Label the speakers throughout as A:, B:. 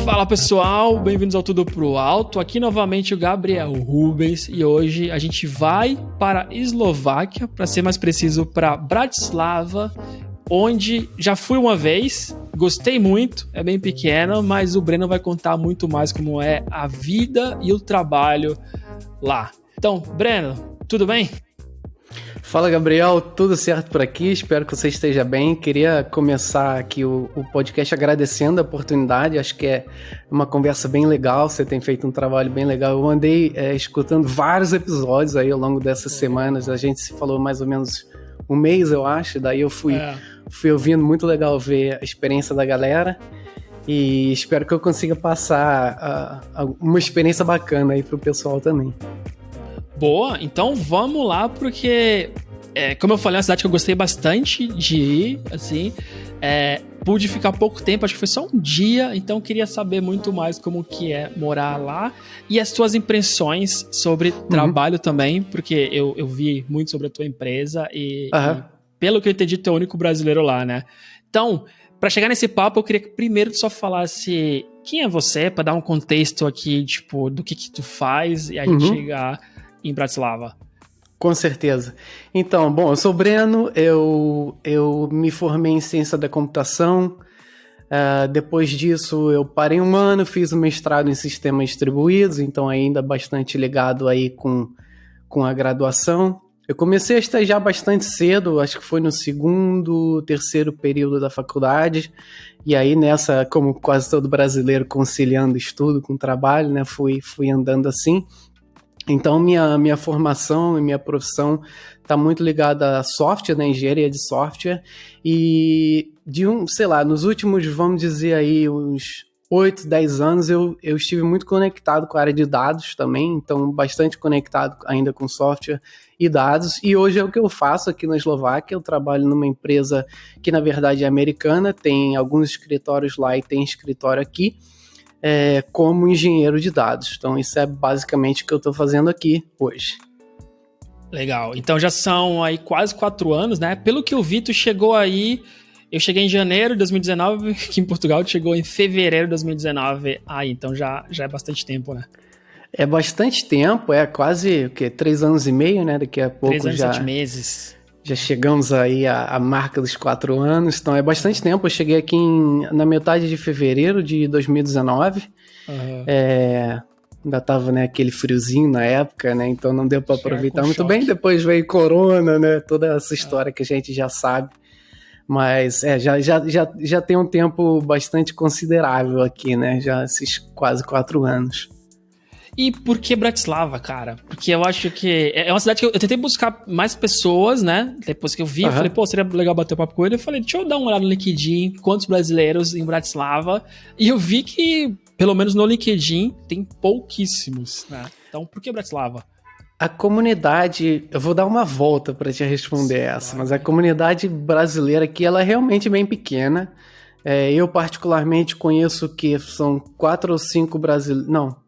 A: Fala pessoal, bem-vindos ao Tudo Pro Alto. Aqui novamente o Gabriel Rubens e hoje a gente vai para a Eslováquia, para ser mais preciso, para Bratislava, onde já fui uma vez, gostei muito, é bem pequena, mas o Breno vai contar muito mais como é a vida e o trabalho lá. Então, Breno, tudo bem?
B: Fala, Gabriel, tudo certo por aqui? Espero que você esteja bem. Queria começar aqui o podcast agradecendo a oportunidade, acho que é uma conversa bem legal, você tem feito um trabalho bem legal. Eu andei escutando vários episódios aí ao longo dessas semanas, a gente se falou mais ou menos um mês, eu acho, daí eu fui ouvindo, muito legal ver a experiência da galera e espero que eu consiga passar uma experiência bacana aí pro pessoal também.
A: Boa, então vamos lá, porque, como eu falei, é uma cidade que eu gostei bastante de ir, assim, pude ficar pouco tempo, acho que foi só um dia, então queria saber muito mais como que é morar lá e as tuas impressões sobre trabalho também, porque eu vi muito sobre a tua empresa e pelo que eu entendi, tu é o único brasileiro lá, né? Então, para chegar nesse papo, eu queria que primeiro tu só falasse quem é você, para dar um contexto aqui, tipo, do que tu faz e a gente chegar em Bratislava.
B: Com certeza. Então, bom, eu sou o Breno, eu me formei em ciência da computação, depois disso eu parei um ano, fiz um mestrado em sistemas distribuídos, então ainda bastante ligado aí com a graduação. Eu comecei a estagiar bastante cedo, acho que foi no segundo, terceiro período da faculdade, e aí nessa, como quase todo brasileiro, conciliando estudo com trabalho, né, fui andando assim. Então, minha formação e minha profissão está muito ligada a software, né, engenharia de software, e nos últimos, vamos dizer aí, uns 8, 10 anos, eu estive muito conectado com a área de dados também, então bastante conectado ainda com software e dados, e hoje é o que eu faço aqui na Eslováquia. Eu trabalho numa empresa que, na verdade, é americana, tem alguns escritórios lá e tem escritório aqui, como engenheiro de dados. Então isso é basicamente o que eu estou fazendo aqui hoje.
A: Legal, então já são aí quase 4 anos, né? Pelo que eu vi, tu chegou aí, eu cheguei em janeiro de 2019, aqui em Portugal, tu chegou em fevereiro de 2019, então já é bastante tempo, né?
B: É bastante tempo, quase 3 anos e meio, né? Daqui a pouco
A: 3 anos e 7 meses.
B: Já chegamos aí à marca dos 4 anos, então é bastante tempo. Eu cheguei aqui na metade de fevereiro de 2019, ainda tava, né, aquele friozinho na época, né, então não deu para aproveitar muito bem. Depois veio Corona, né, toda essa história que a gente já sabe, mas já tem um tempo bastante considerável aqui, né, já esses quase 4 anos.
A: E por que Bratislava, cara? Porque eu acho que é uma cidade que eu tentei buscar mais pessoas, né? Depois que eu vi, eu falei, seria legal bater um papo com ele. Eu falei, deixa eu dar uma olhada no LinkedIn, quantos brasileiros em Bratislava. E eu vi que, pelo menos no LinkedIn, tem pouquíssimos, né? Então, por que Bratislava?
B: A comunidade, eu vou dar uma volta para te responder essa, mas a comunidade brasileira aqui, ela é realmente bem pequena. Eu particularmente conheço que são 4 ou 5 brasileiros, não,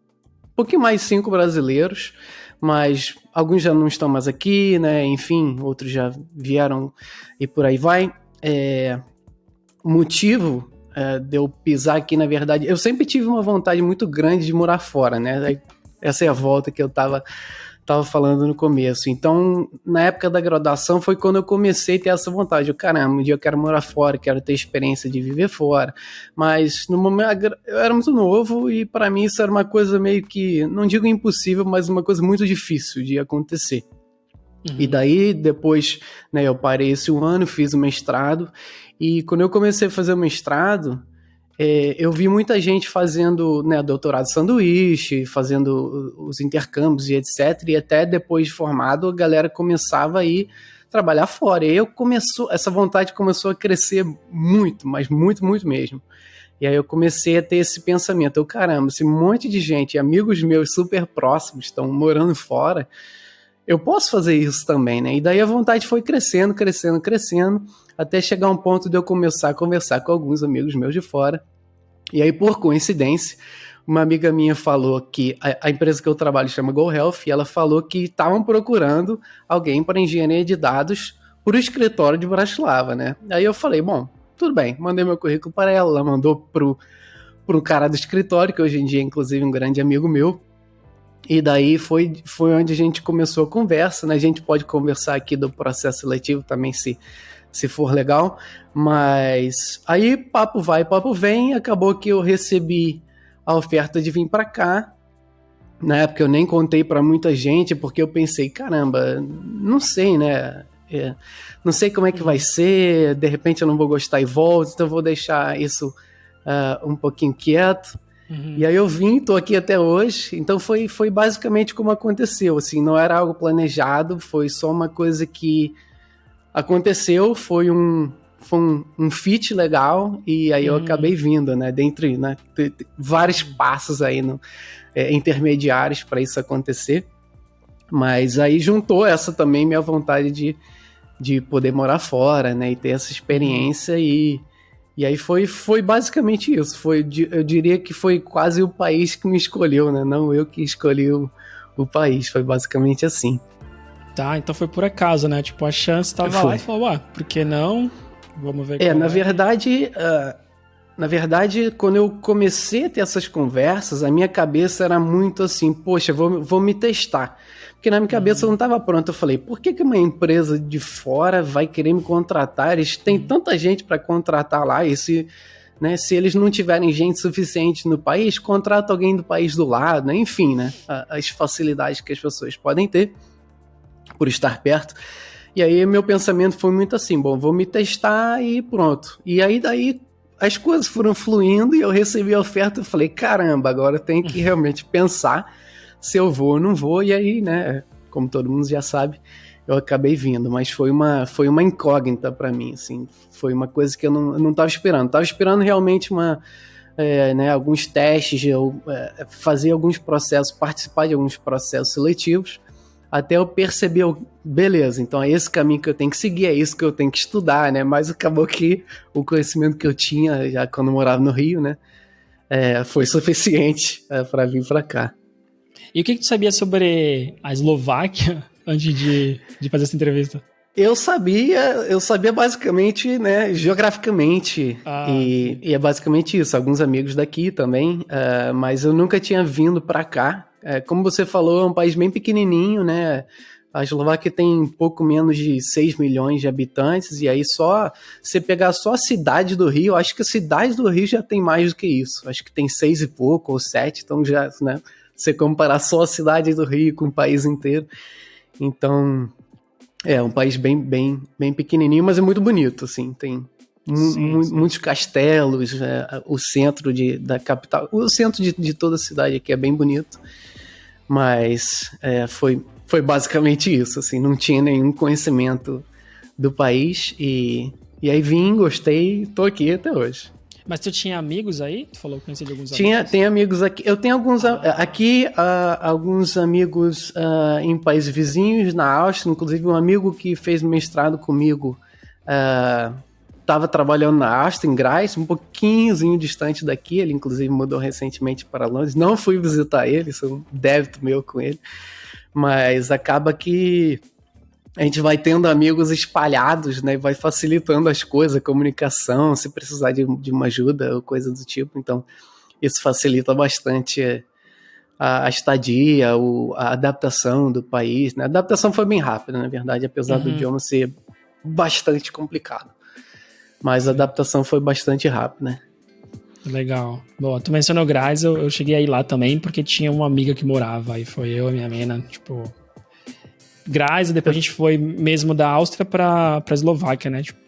B: um pouquinho mais 5 brasileiros, mas alguns já não estão mais aqui, né? Enfim, outros já vieram e por aí vai. O motivo de eu pisar aqui, na verdade, eu sempre tive uma vontade muito grande de morar fora, né? Essa é a volta que eu tava falando no começo. Então, na época da graduação foi quando eu comecei a ter essa vontade. Caramba, um dia eu quero morar fora, quero ter experiência de viver fora. Mas no momento eu era muito novo e para mim isso era uma coisa meio que, não digo impossível, mas uma coisa muito difícil de acontecer. E daí depois, né, eu parei esse ano, fiz o mestrado, e quando eu comecei a fazer o mestrado, eu vi muita gente fazendo, né, doutorado sanduíche, fazendo os intercâmbios e etc. E até depois de formado, a galera começava a ir trabalhar fora. E essa vontade começou a crescer muito, mas muito, muito mesmo. E aí eu comecei a ter esse pensamento. Caramba, se um monte de gente, amigos meus super próximos, estão morando fora, eu posso fazer isso também, né? E daí a vontade foi crescendo, crescendo, crescendo, até chegar um ponto de eu começar a conversar com alguns amigos meus de fora. E aí, por coincidência, uma amiga minha falou que a empresa que eu trabalho chama GoHealth, e ela falou que estavam procurando alguém para engenharia de dados para o escritório de Bratislava, né? Aí eu falei, bom, tudo bem, mandei meu currículo para ela mandou pro pro cara do escritório, que hoje em dia é inclusive um grande amigo meu. E daí foi onde a gente começou a conversa, né? A gente pode conversar aqui do processo seletivo também, se for legal. Mas aí, papo vai, papo vem. Acabou que eu recebi a oferta de vir para cá. Na época eu nem contei para muita gente, porque eu pensei, caramba, não sei, né? Não sei como é que vai ser, de repente eu não vou gostar e volto, então eu vou deixar isso um pouquinho quieto. E aí eu vim, tô aqui até hoje, então foi basicamente como aconteceu, assim, não era algo planejado, foi só uma coisa que aconteceu, foi um fit legal, e aí eu acabei vindo, né, dentre, né, vários passos aí intermediários para isso acontecer, mas aí juntou essa também minha vontade de poder morar fora, né, e ter essa experiência e aí foi basicamente isso. Eu diria que foi quase o país que me escolheu, né? Não eu que escolhi o país. Foi basicamente assim.
A: Tá, então foi por acaso, né? Tipo, a chance tava lá e falou, por que não? Vamos ver
B: Na verdade, quando eu comecei a ter essas conversas, a minha cabeça era muito assim, poxa, vou me testar. Porque na minha cabeça eu não estava pronto. Eu falei, por que uma empresa de fora vai querer me contratar? Eles têm tanta gente para contratar lá, e se eles não tiverem gente suficiente no país, contrata alguém do país do lado, né? Enfim, né? As facilidades que as pessoas podem ter por estar perto. E aí meu pensamento foi muito assim, bom, vou me testar e pronto. E aí daí as coisas foram fluindo e eu recebi a oferta e falei, caramba, agora eu tenho que realmente pensar se eu vou ou não vou, e aí, né, como todo mundo já sabe, eu acabei vindo, mas foi uma incógnita para mim, assim, foi uma coisa que eu não estava esperando, realmente alguns testes, fazer alguns processos, participar de alguns processos seletivos, até eu perceber, beleza, então é esse caminho que eu tenho que seguir, é isso que eu tenho que estudar, né, mas acabou que o conhecimento que eu tinha, já quando eu morava no Rio, né, foi suficiente para vir para cá.
A: E o que tu sabia sobre a Eslováquia antes de fazer essa entrevista?
B: Eu sabia basicamente, né, geograficamente, e é basicamente isso, alguns amigos daqui também, mas eu nunca tinha vindo para cá. Como você falou, é um país bem pequenininho, né, a Eslováquia tem pouco menos de 6 milhões de habitantes, e aí você pegar só a cidade do Rio, acho que a cidade do Rio já tem mais do que isso, acho que tem 6 e pouco, ou 7, então já, né, você comparar só a cidade do Rio com o país inteiro. Então, é um país bem, bem, bem pequenininho, mas é muito bonito, assim. Tem muitos castelos, o centro da capital, o centro de toda a cidade aqui é bem bonito. Mas foi basicamente isso, assim. Não tinha nenhum conhecimento do país e aí vim, gostei, tô aqui até hoje.
A: Mas tu tinha amigos aí? Tu falou que conhecia de alguns amigos?
B: Tem amigos aqui. Eu tenho alguns alguns amigos em países vizinhos, na Áustria. Inclusive um amigo que fez mestrado comigo estava trabalhando na Áustria, em Graz, um pouquinhozinho distante daqui. Ele inclusive mudou recentemente para Londres. Não fui visitar ele, isso é um débito meu com ele. Mas acaba que a gente vai tendo amigos espalhados, né? Vai facilitando as coisas, a comunicação, se precisar de uma ajuda ou coisa do tipo. Então, isso facilita bastante a estadia, a adaptação do país, né? A adaptação foi bem rápida, na verdade, apesar do idioma ser bastante complicado. Mas a adaptação foi bastante rápida, né?
A: Legal. Bom, tu mencionou Graz, eu cheguei aí lá também porque tinha uma amiga que morava, aí foi eu e minha mina, tipo... Graz, e depois a gente foi mesmo da Áustria pra Eslováquia, né? Tipo,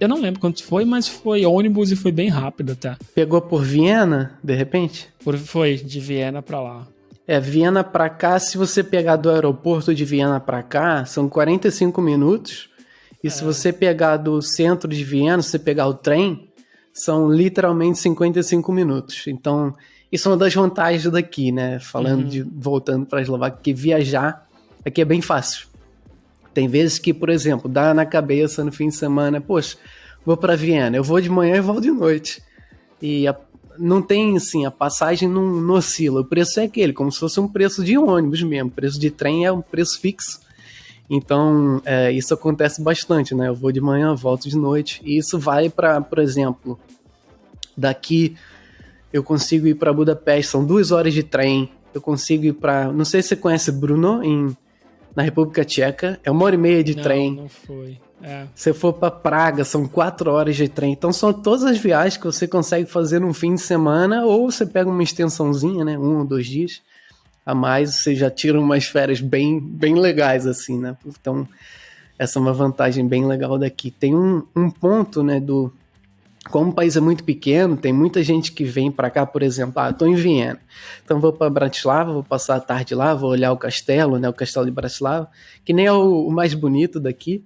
A: eu não lembro quanto foi, mas foi ônibus e foi bem rápido até.
B: Pegou por Viena, de repente?
A: Foi, de Viena pra lá.
B: Viena pra cá, se você pegar do aeroporto de Viena pra cá, são 45 minutos. E se você pegar do centro de Viena, se você pegar o trem, são literalmente 55 minutos. Então, isso é uma das vantagens daqui, né? Voltando pra Eslováquia, que viajar aqui é bem fácil. Tem vezes que, por exemplo, dá na cabeça no fim de semana, poxa, vou para Viena, eu vou de manhã e volto de noite. E não tem, assim, a passagem não oscila. O preço é aquele, como se fosse um preço de ônibus mesmo. O preço de trem é um preço fixo. Então, isso acontece bastante, né? Eu vou de manhã, volto de noite. E isso vai para, por exemplo, daqui eu consigo ir para Budapeste, são 2 horas de trem. Eu consigo ir para, não sei se você conhece Brno, na República Tcheca, é 1h30 de trem.
A: Não foi.
B: Se for para Praga, são 4 horas de trem. Então são todas as viagens que você consegue fazer num fim de semana, ou você pega uma extensãozinha, né, 1 ou 2 dias a mais, você já tira umas férias bem, bem legais, assim, né? Então, essa é uma vantagem bem legal daqui. Tem um ponto, né, como o país é muito pequeno, tem muita gente que vem para cá, por exemplo, tô em Viena, então vou para Bratislava, vou passar a tarde lá, vou olhar o castelo, né, o castelo de Bratislava, que nem é o mais bonito daqui,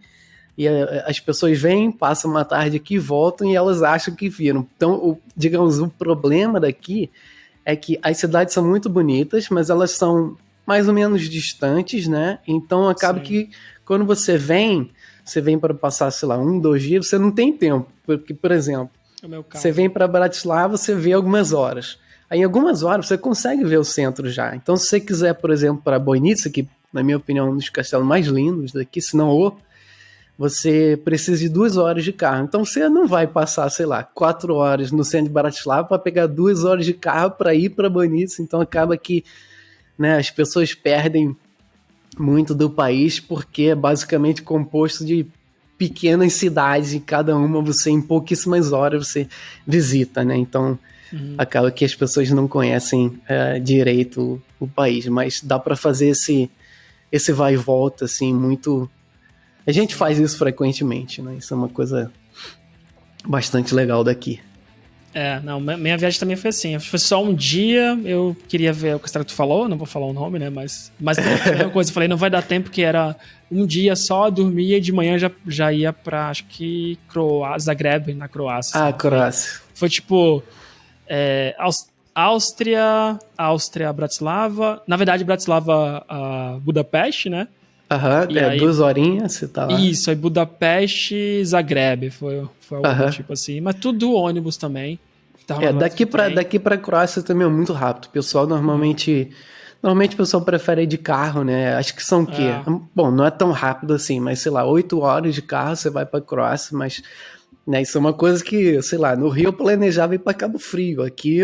B: e as pessoas vêm, passam uma tarde aqui, voltam e elas acham que viram. Então, digamos, o problema daqui é que as cidades são muito bonitas, mas elas são mais ou menos distantes, né? Então acaba que quando você vem para passar, sei lá, 1, 2 dias, você não tem tempo. Porque, por exemplo, você vem para Bratislava, você vê algumas horas. Aí em algumas horas você consegue ver o centro já. Então se você quiser, por exemplo, para Boinice, que na minha opinião é um dos castelos mais lindos daqui, se não você precisa de 2 horas de carro. Então você não vai passar, sei lá, 4 horas no centro de Bratislava para pegar 2 horas de carro para ir para Boinice. Então acaba que, né, as pessoas perdem muito do país porque é basicamente composto de pequenas cidades e cada uma você em pouquíssimas horas você visita, né? Então acaba que as pessoas não conhecem direito o país, mas dá para fazer esse vai e volta assim muito. A gente faz isso frequentemente, né? Isso é uma coisa bastante legal daqui.
A: Não, minha viagem também foi assim. Foi só um dia, eu queria ver o castelo que tu falou, não vou falar o nome, né? Mas a mesma coisa, eu falei, não vai dar tempo, que era um dia só, dormia e de manhã já ia pra, acho que, Zagreb, na Croácia.
B: Croácia.
A: Foi tipo, Áustria, Bratislava, na verdade Bratislava, Budapeste, né?
B: Aí, 2 horinhas, você tá lá.
A: Isso, aí Budapeste, Zagreb, foi algo tipo assim, mas tudo ônibus também.
B: Daqui pra Croácia também é muito rápido. O pessoal normalmente o pessoal prefere ir de carro, né? Acho que são o quê? Bom, não é tão rápido assim, mas sei lá, 8 horas de carro você vai pra Croácia, mas né, isso é uma coisa que, sei lá, no Rio eu planejava ir pra Cabo Frio. Aqui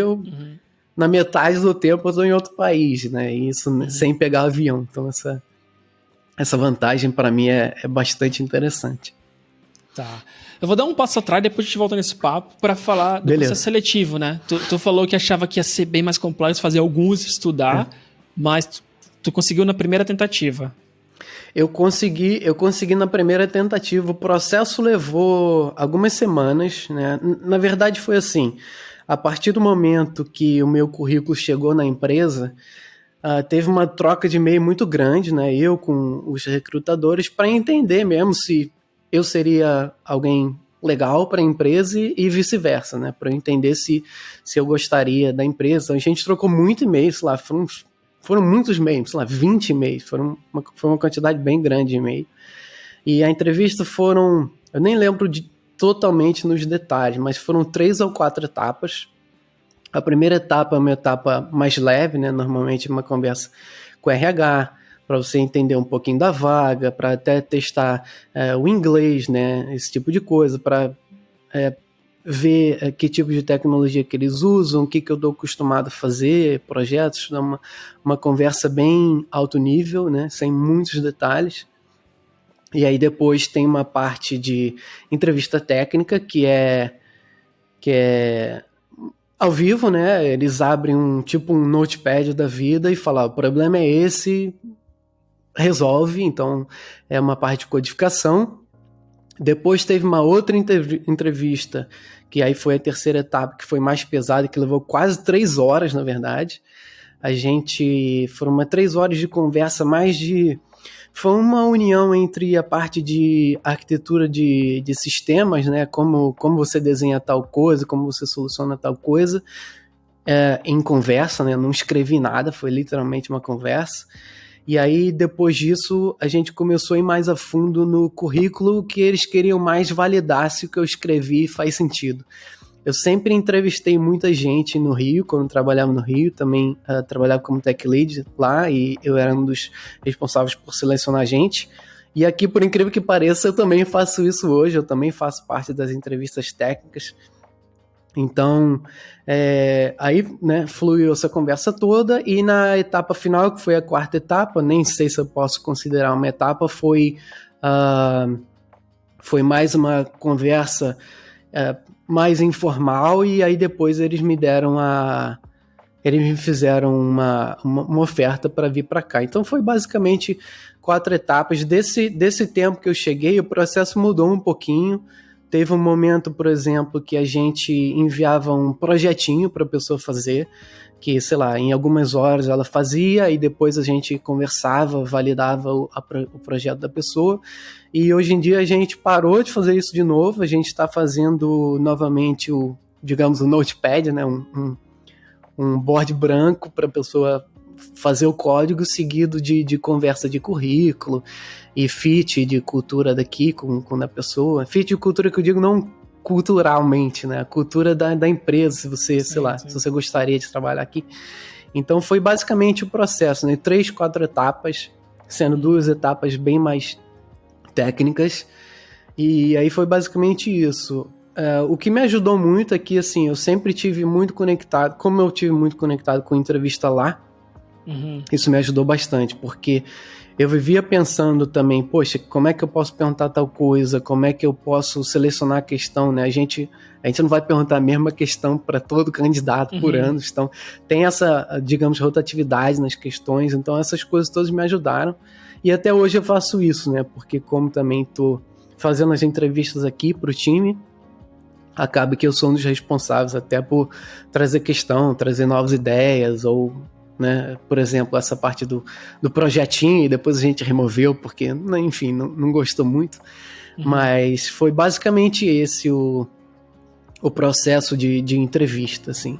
B: na metade do tempo eu tô em outro país, né? E isso sem pegar avião. Então essa vantagem para mim é bastante interessante.
A: Tá. Eu vou dar um passo atrás, depois a gente volta nesse papo para falar do processo seletivo, né? Tu falou que achava que ia ser bem mais complexo fazer alguns estudar, mas tu conseguiu na primeira tentativa.
B: Eu consegui na primeira tentativa. O processo levou algumas semanas, né? Na verdade foi assim, a partir do momento que o meu currículo chegou na empresa, teve uma troca de e-mail muito grande, né? Eu com os recrutadores, para entender mesmo se eu seria alguém legal para a empresa e vice-versa, né? Para eu entender se eu gostaria da empresa. A gente trocou muito e-mail, sei lá, foram muitos e-mails, sei lá, 20 e-mails, foi uma quantidade bem grande de e-mail. E a entrevista eu nem lembro totalmente nos detalhes, mas foram 3 ou 4 etapas. A primeira etapa é uma etapa mais leve, né? Normalmente uma conversa com o RH, para você entender um pouquinho da vaga, para até testar o inglês, né? Esse tipo de coisa, para ver que tipo de tecnologia que eles usam, o que eu estou acostumado a fazer, projetos, uma conversa bem alto nível, né? Sem muitos detalhes. E aí depois tem uma parte de entrevista técnica, que é ao vivo, né? Eles abrem um notepad da vida e falam, o problema é esse, resolve. Então é uma parte de codificação. Depois teve uma outra entrevista, que aí foi a terceira etapa, que foi mais pesada, que levou quase 3 horas, na verdade. Foram 3 horas de conversa, foi uma união entre a parte de arquitetura de sistemas, né? Como você desenha tal coisa, como você soluciona tal coisa, em conversa, né? Não escrevi nada, foi literalmente uma conversa. E aí, depois disso, a gente começou a ir mais a fundo no currículo, que eles queriam mais validar se o que eu escrevi faz sentido. Eu sempre entrevistei muita gente no Rio, quando trabalhava no Rio, também trabalhava como tech lead lá, e eu era um dos responsáveis por selecionar gente. E aqui, por incrível que pareça, eu também faço isso hoje, eu também faço parte das entrevistas técnicas. Então, aí, né, fluiu essa conversa toda, e na etapa final, que foi a quarta etapa, nem sei se eu posso considerar uma etapa, foi mais uma conversa mais informal, e aí depois eles me fizeram uma oferta para vir para cá. Então foi basicamente 4 etapas. Desse tempo que eu cheguei, o processo mudou um pouquinho. Teve um momento, por exemplo, que a gente enviava um projetinho para a pessoa fazer, que, sei lá, em algumas horas ela fazia, e depois a gente conversava, validava o projeto da pessoa. E hoje em dia a gente parou de fazer isso de novo, a gente está fazendo novamente o Notepad, né, um board branco para a pessoa fazer o código, seguido de conversa de currículo e fit de cultura daqui com a pessoa. Fit de cultura que eu digo não culturalmente, né? A cultura da empresa, se você, sim, sei lá, sim, se você gostaria de trabalhar aqui. Então foi basicamente o processo, né? 3, 4 etapas, sendo 2 etapas bem mais técnicas, e aí foi basicamente isso. O que me ajudou muito é que, assim, eu sempre tive muito conectado, como eu tive muito conectado com a entrevista lá, isso me ajudou bastante, porque eu vivia pensando também, poxa, como é que eu posso perguntar tal coisa, como é que eu posso selecionar a questão, né? A gente não vai perguntar a mesma questão para todo candidato por anos, então tem essa, digamos, rotatividade nas questões, então essas coisas todas me ajudaram, e até hoje eu faço isso, né? Porque como também estou fazendo as entrevistas aqui para o time, acaba que eu sou um dos responsáveis até por trazer questão, trazer novas ideias, ou, né, por exemplo, essa parte do projetinho, e depois a gente removeu porque, enfim, não gostou muito, mas foi basicamente esse o processo de entrevista, assim.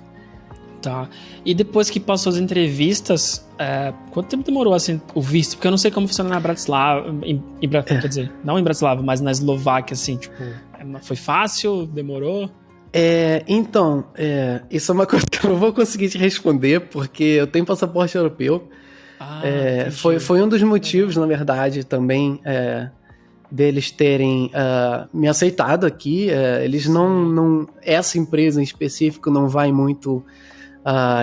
A: Tá. E depois que passou as entrevistas, quanto tempo demorou, assim, o visto? Porque eu não sei como funciona na Bratislava, quer dizer, não em Bratislava, mas na Eslováquia, assim, tipo, foi fácil? Demorou?
B: Então, isso é uma coisa que eu não vou conseguir te responder, porque eu tenho passaporte europeu. Foi um dos motivos, na verdade, também, deles terem me aceitado aqui. Eles não essa empresa em específico não vai muito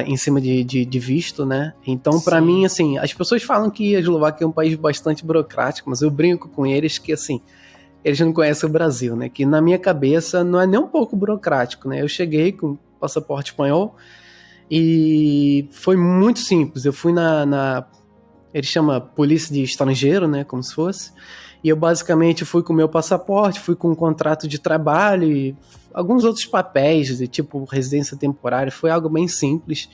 B: em cima de visto, né? Então, para mim, assim, as pessoas falam que a Eslováquia é um país bastante burocrático, mas eu brinco com eles que, assim, eles não conhecem o Brasil, né? Que na minha cabeça não é nem um pouco burocrático, né? Eu cheguei com passaporte espanhol e foi muito simples. Eu fui ele chama polícia de estrangeiro, né? Como se fosse. E eu basicamente fui com o meu passaporte, fui com um contrato de trabalho e alguns outros papéis, de tipo residência temporária. Foi algo bem simples.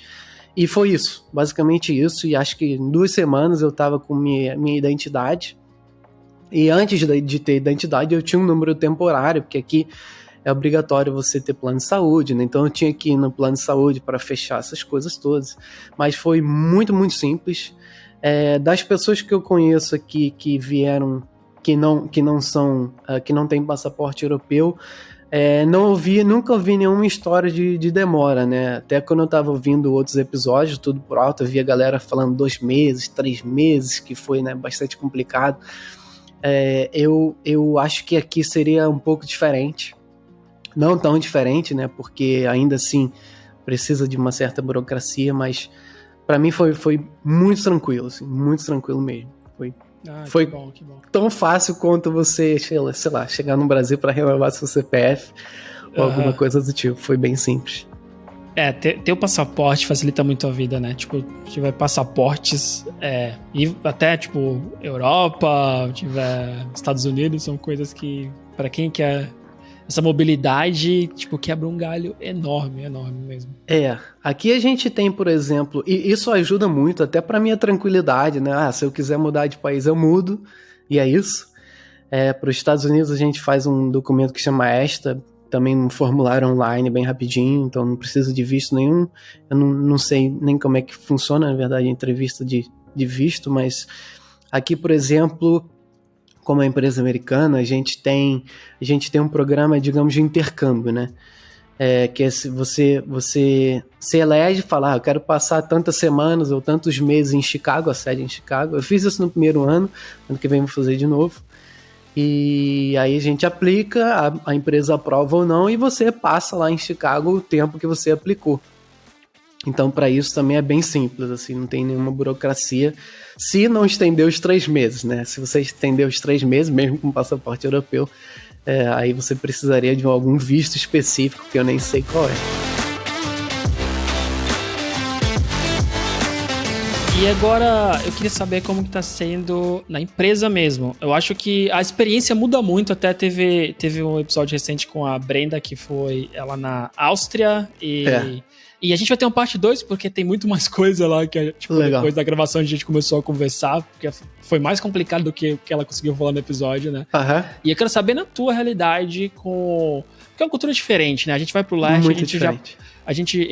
B: E foi isso, basicamente isso. E acho que em 2 semanas eu estava com minha identidade. E antes de ter identidade, eu tinha um número temporário, porque aqui é obrigatório você ter plano de saúde, né? Então eu tinha que ir no plano de saúde para fechar essas coisas todas. Mas foi muito, muito simples. Das pessoas que eu conheço aqui que vieram, que não têm passaporte europeu, nunca ouvi nenhuma história de demora, né? Até quando eu estava ouvindo outros episódios, tudo por alto, eu via a galera falando 2 meses, 3 meses, que foi, né, bastante complicado. Eu acho que aqui seria um pouco diferente, não tão diferente, né, porque ainda assim precisa de uma certa burocracia, mas para mim foi muito tranquilo, assim, muito tranquilo mesmo. Foi
A: que bom.
B: Tão fácil quanto você, sei lá, chegar no Brasil para renovar seu CPF ou alguma coisa do tipo. Foi bem simples.
A: Ter o passaporte facilita muito a vida, né? Tipo, tiver passaportes, e até, tipo, Europa, tiver Estados Unidos, são coisas que, pra quem quer essa mobilidade, tipo, quebra um galho enorme mesmo.
B: Aqui a gente tem, por exemplo, e isso ajuda muito até pra minha tranquilidade, né? Se eu quiser mudar de país, eu mudo, e é isso. Para os Estados Unidos a gente faz um documento que chama ESTA, também um formulário online bem rapidinho, então não precisa de visto nenhum. Eu não sei nem como é que funciona, na verdade, a entrevista de visto, mas aqui, por exemplo, como é empresa americana, a gente tem um programa, digamos, de intercâmbio, né? Que é se você se elege e fala, eu quero passar tantas semanas ou tantos meses em Chicago, a sede em Chicago. Eu fiz isso no primeiro ano que vem vou fazer de novo. E aí a gente aplica, a empresa aprova ou não, e você passa lá em Chicago o tempo que você aplicou. Então, para isso também é bem simples, assim, não tem nenhuma burocracia. Se não estender os 3 meses, né? Se você estender os 3 meses, mesmo com passaporte europeu, aí você precisaria de algum visto específico, que eu nem sei qual é.
A: E agora eu queria saber como que tá sendo na empresa mesmo. Eu acho que a experiência muda muito. Até teve um episódio recente com a Brenda, que foi ela na Áustria. E a gente vai ter uma parte 2, porque tem muito mais coisa lá que depois da gravação a gente começou a conversar, porque foi mais complicado do que o que ela conseguiu falar no episódio, né?
B: Uhum.
A: E eu quero saber na tua realidade porque é uma cultura diferente, né? A gente vai pro leste,
B: muito diferente.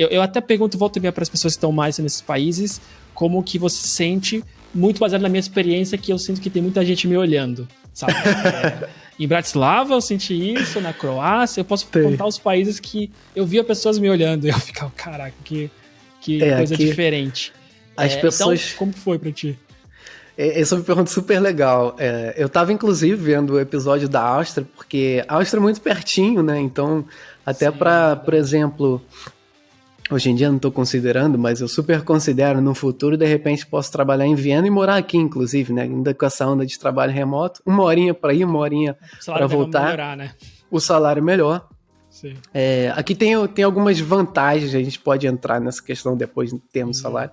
A: Eu até pergunto, volta e meia para as pessoas que estão mais nesses países, como que você se sente, muito baseado na minha experiência, que eu sinto que tem muita gente me olhando, sabe? Em Bratislava eu senti isso, na Croácia, eu posso contar os países que eu via pessoas me olhando e eu ficava, caraca, que coisa diferente.
B: As pessoas...
A: Então, como foi pra ti?
B: Essa é uma pergunta super legal. Eu tava, inclusive, vendo o episódio da Áustria, porque a Áustria é muito pertinho, né? Então, até por exemplo... Hoje em dia eu não estou considerando, mas eu super considero no futuro, de repente posso trabalhar em Viena e morar aqui, inclusive, né? Ainda com essa onda de trabalho remoto, 1 horinha para ir, 1 horinha para voltar.
A: Melhorar, né?
B: O salário melhor.
A: Sim.
B: Aqui tem algumas vantagens, a gente pode entrar nessa questão depois em termos de salário,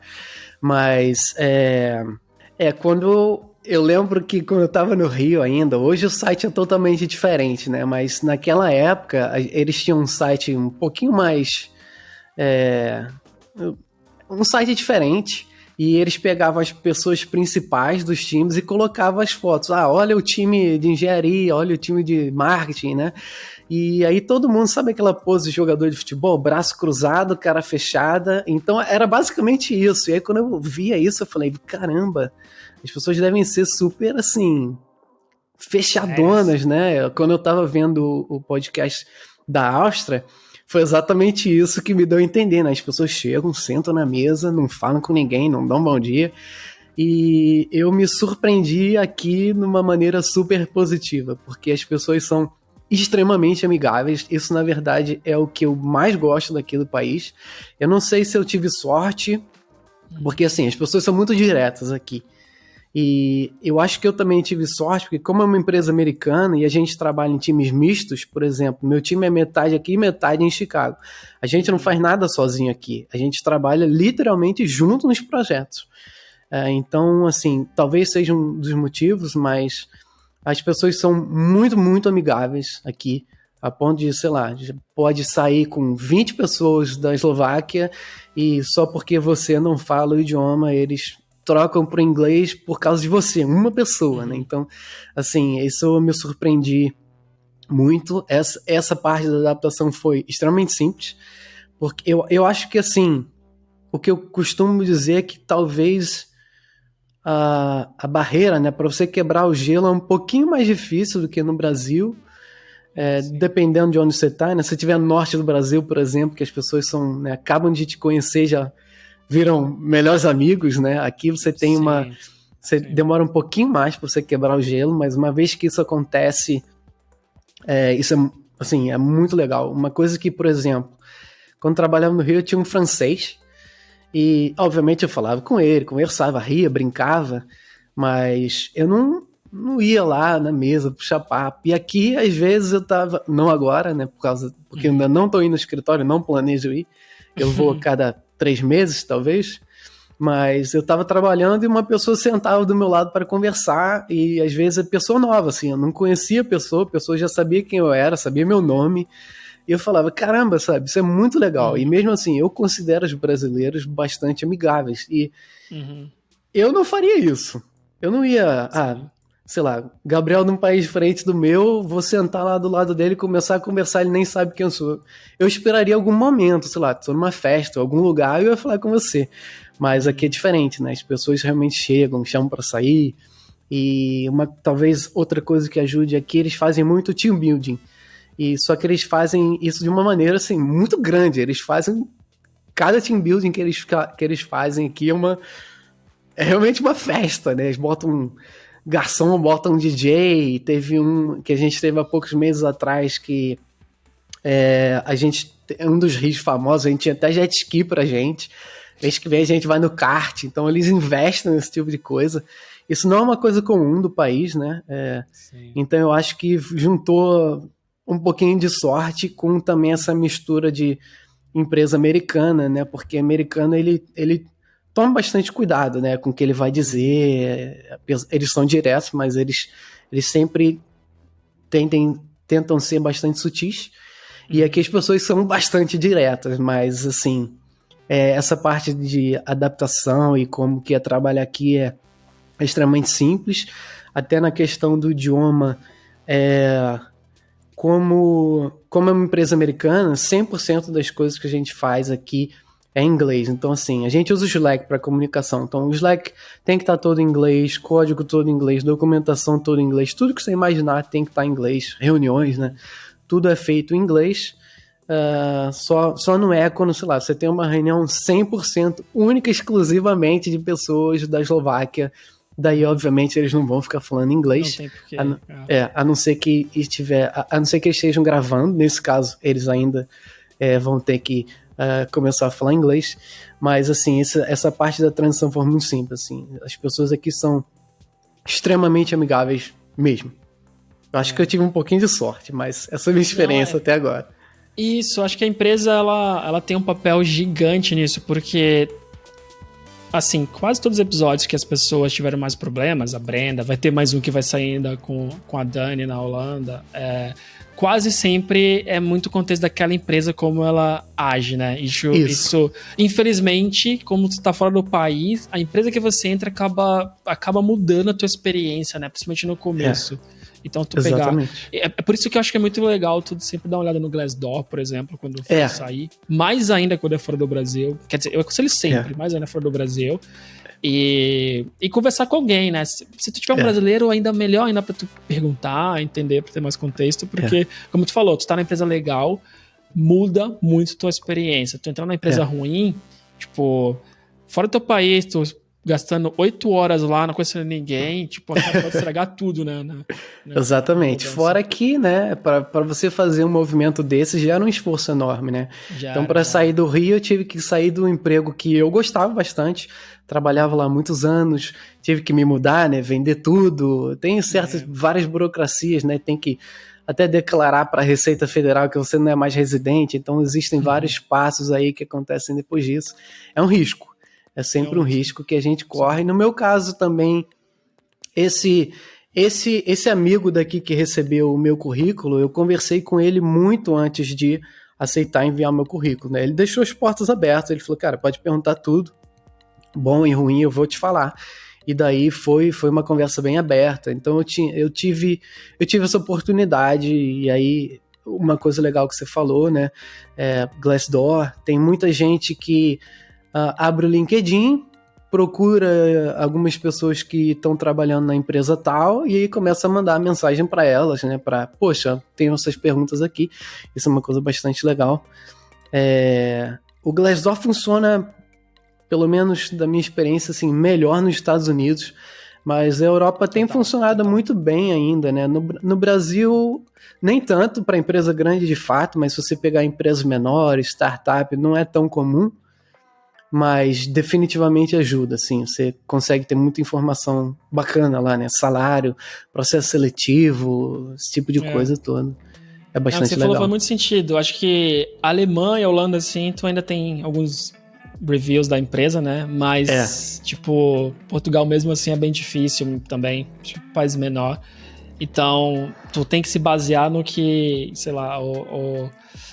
B: mas quando eu lembro que quando eu estava no Rio ainda, hoje o site é totalmente diferente, né? Mas naquela época eles tinham um site um pouquinho mais... um site diferente, e eles pegavam as pessoas principais dos times e colocavam as fotos. Olha o time de engenharia, olha o time de marketing, né? E aí todo mundo sabe aquela pose de jogador de futebol, braço cruzado, cara fechada. Então era basicamente isso. E aí quando eu via isso, eu falei, caramba, as pessoas devem ser super assim, fechadonas, né? Quando eu tava vendo o podcast da Áustria, foi exatamente isso que me deu a entender, né? As pessoas chegam, sentam na mesa, não falam com ninguém, não dão bom dia. E eu me surpreendi aqui numa maneira super positiva, porque as pessoas são extremamente amigáveis. Isso, na verdade, é o que eu mais gosto daqui do país. Eu não sei se eu tive sorte, porque, assim, as pessoas são muito diretas aqui. E eu acho que eu também tive sorte, porque como é uma empresa americana e a gente trabalha em times mistos, por exemplo, meu time é metade aqui e metade em Chicago. A gente não faz nada sozinho aqui, a gente trabalha literalmente junto nos projetos. Então, assim, talvez seja um dos motivos, mas as pessoas são muito, muito amigáveis aqui, a ponto de, sei lá, pode sair com 20 pessoas da Eslováquia e só porque você não fala o idioma, eles trocam pro inglês por causa de você, uma pessoa, né? Então, assim, isso eu me surpreendi muito. Essa parte da adaptação foi extremamente simples, porque eu acho que, assim, o que eu costumo dizer é que talvez a barreira, né, para você quebrar o gelo é um pouquinho mais difícil do que no Brasil, dependendo de onde você tá, né? Se você estiver no norte do Brasil, por exemplo, que as pessoas são, né, acabam de te conhecer, já viram melhores amigos, né? Aqui você tem Você demora um pouquinho mais para você quebrar o gelo, mas uma vez que isso acontece, isso é, assim, é muito legal. Uma coisa que, por exemplo, quando trabalhava no Rio, eu tinha um francês e, obviamente, eu falava com ele, conversava, ria, brincava, mas eu não ia lá na mesa puxar papo. E aqui, às vezes, eu tava... Não agora, né? Porque eu ainda não tô indo no escritório, não planejo ir. Eu vou a cada 3 meses, talvez, mas eu tava trabalhando e uma pessoa sentava do meu lado para conversar, e às vezes é pessoa nova, assim, eu não conhecia a pessoa já sabia quem eu era, sabia meu nome, e eu falava, caramba, sabe, isso é muito legal, e mesmo assim, eu considero os brasileiros bastante amigáveis, e eu não faria isso, eu não ia, sei lá, Gabriel num país diferente do meu, vou sentar lá do lado dele e começar a conversar, ele nem sabe quem eu sou. Eu esperaria algum momento, sei lá, tô numa festa, algum lugar, e eu ia falar com você. Mas aqui é diferente, né? As pessoas realmente chegam, chamam pra sair. E talvez outra coisa que ajude aqui, eles fazem muito team building. E só que eles fazem isso de uma maneira, assim, muito grande. Eles fazem... Cada team building que eles fazem aqui é realmente uma festa, né? Eles botam garçom bota um DJ. Teve um que a gente teve há poucos meses atrás que a gente, um dos rios famosos, a gente tinha até jet ski pra gente. Mês que vem a gente vai no kart, então eles investem nesse tipo de coisa. Isso não é uma coisa comum do país, né? Então eu acho que juntou um pouquinho de sorte com também essa mistura de empresa americana, né? Porque americano ele toma bastante cuidado, né, com o que ele vai dizer. Eles são diretos, mas eles sempre tentam ser bastante sutis. E aqui as pessoas são bastante diretas, mas assim, essa parte de adaptação e como que é trabalhar aqui é extremamente simples. Até na questão do idioma, como é uma empresa americana, 100% das coisas que a gente faz aqui é em inglês. Então, assim, a gente usa o Slack para comunicação. Então, o Slack tem que estar todo em inglês, código todo em inglês, documentação todo em inglês, tudo que você imaginar tem que estar em inglês, reuniões, né? Tudo é feito em inglês. Só não é quando, sei lá, você tem uma reunião 100% única, exclusivamente de pessoas da Eslováquia. Daí, obviamente, eles não vão ficar falando inglês.
A: Não tem porquê.
B: A não ser que eles estejam gravando. Nesse caso, eles ainda vão ter que começar a falar inglês. Mas, assim, essa parte da transição foi muito simples. Assim. As pessoas aqui são extremamente amigáveis mesmo. Eu acho que eu tive um pouquinho de sorte, mas essa é a minha experiência até agora.
A: Isso, acho que a empresa ela tem um papel gigante nisso, porque assim, quase todos os episódios que as pessoas tiveram mais problemas, a Brenda, vai ter mais um que vai sair ainda com a Dani na Holanda, quase sempre é muito contexto daquela empresa, como ela age, né? Isso infelizmente, como tu tá fora do país, a empresa que você entra acaba mudando a tua experiência, né? Principalmente no começo. Então, tu pegar... É por isso que eu acho que é muito legal tu sempre dar uma olhada no Glassdoor, por exemplo, quando for sair. Mais ainda quando é fora do Brasil. Quer dizer, eu aconselho sempre, mais ainda fora do Brasil. E conversar com alguém, né? Se tu tiver um brasileiro, ainda melhor ainda pra tu perguntar, entender, pra ter mais contexto. Porque, como tu falou, tu tá na empresa legal, muda muito tua experiência. Tu entrar na empresa ruim, tipo, fora do teu país, tu gastando 8 horas lá, não conhecendo ninguém, tipo, pode estragar tudo, né?
B: Exatamente. Fora que, né, para você fazer um movimento desse já era um esforço enorme, né? Então, para sair do Rio, eu tive que sair do emprego que eu gostava bastante, trabalhava lá há muitos anos, tive que me mudar, né, vender tudo, tem várias burocracias, né, tem que até declarar para a Receita Federal que você não é mais residente, então existem vários passos aí que acontecem depois disso. É um risco. É sempre um risco que a gente corre. No meu caso também, esse amigo daqui que recebeu o meu currículo, eu conversei com ele muito antes de aceitar enviar o meu currículo, né? Ele deixou as portas abertas, ele falou, cara, pode perguntar tudo, bom e ruim, eu vou te falar. E daí foi uma conversa bem aberta. Então eu tive essa oportunidade. E aí, uma coisa legal que você falou, né? Glassdoor, tem muita gente que abre o LinkedIn, procura algumas pessoas que estão trabalhando na empresa tal e aí começa a mandar mensagem para elas, né? Poxa, tenho essas perguntas aqui. Isso é uma coisa bastante legal. O Glassdoor funciona, pelo menos da minha experiência, assim, melhor nos Estados Unidos, mas a Europa tem funcionado muito bem ainda, né? No Brasil, nem tanto para empresa grande de fato, mas se você pegar empresas menores, startup, não é tão comum. Mas definitivamente ajuda, assim, você consegue ter muita informação bacana lá, né, salário, processo seletivo, esse tipo de coisa toda, é bastante legal.
A: Você falou faz muito sentido, acho que a Alemanha, a Holanda, assim, tu ainda tem alguns reviews da empresa, né, mas, tipo, Portugal mesmo assim é bem difícil também, tipo, país menor, então tu tem que se basear no que, sei lá,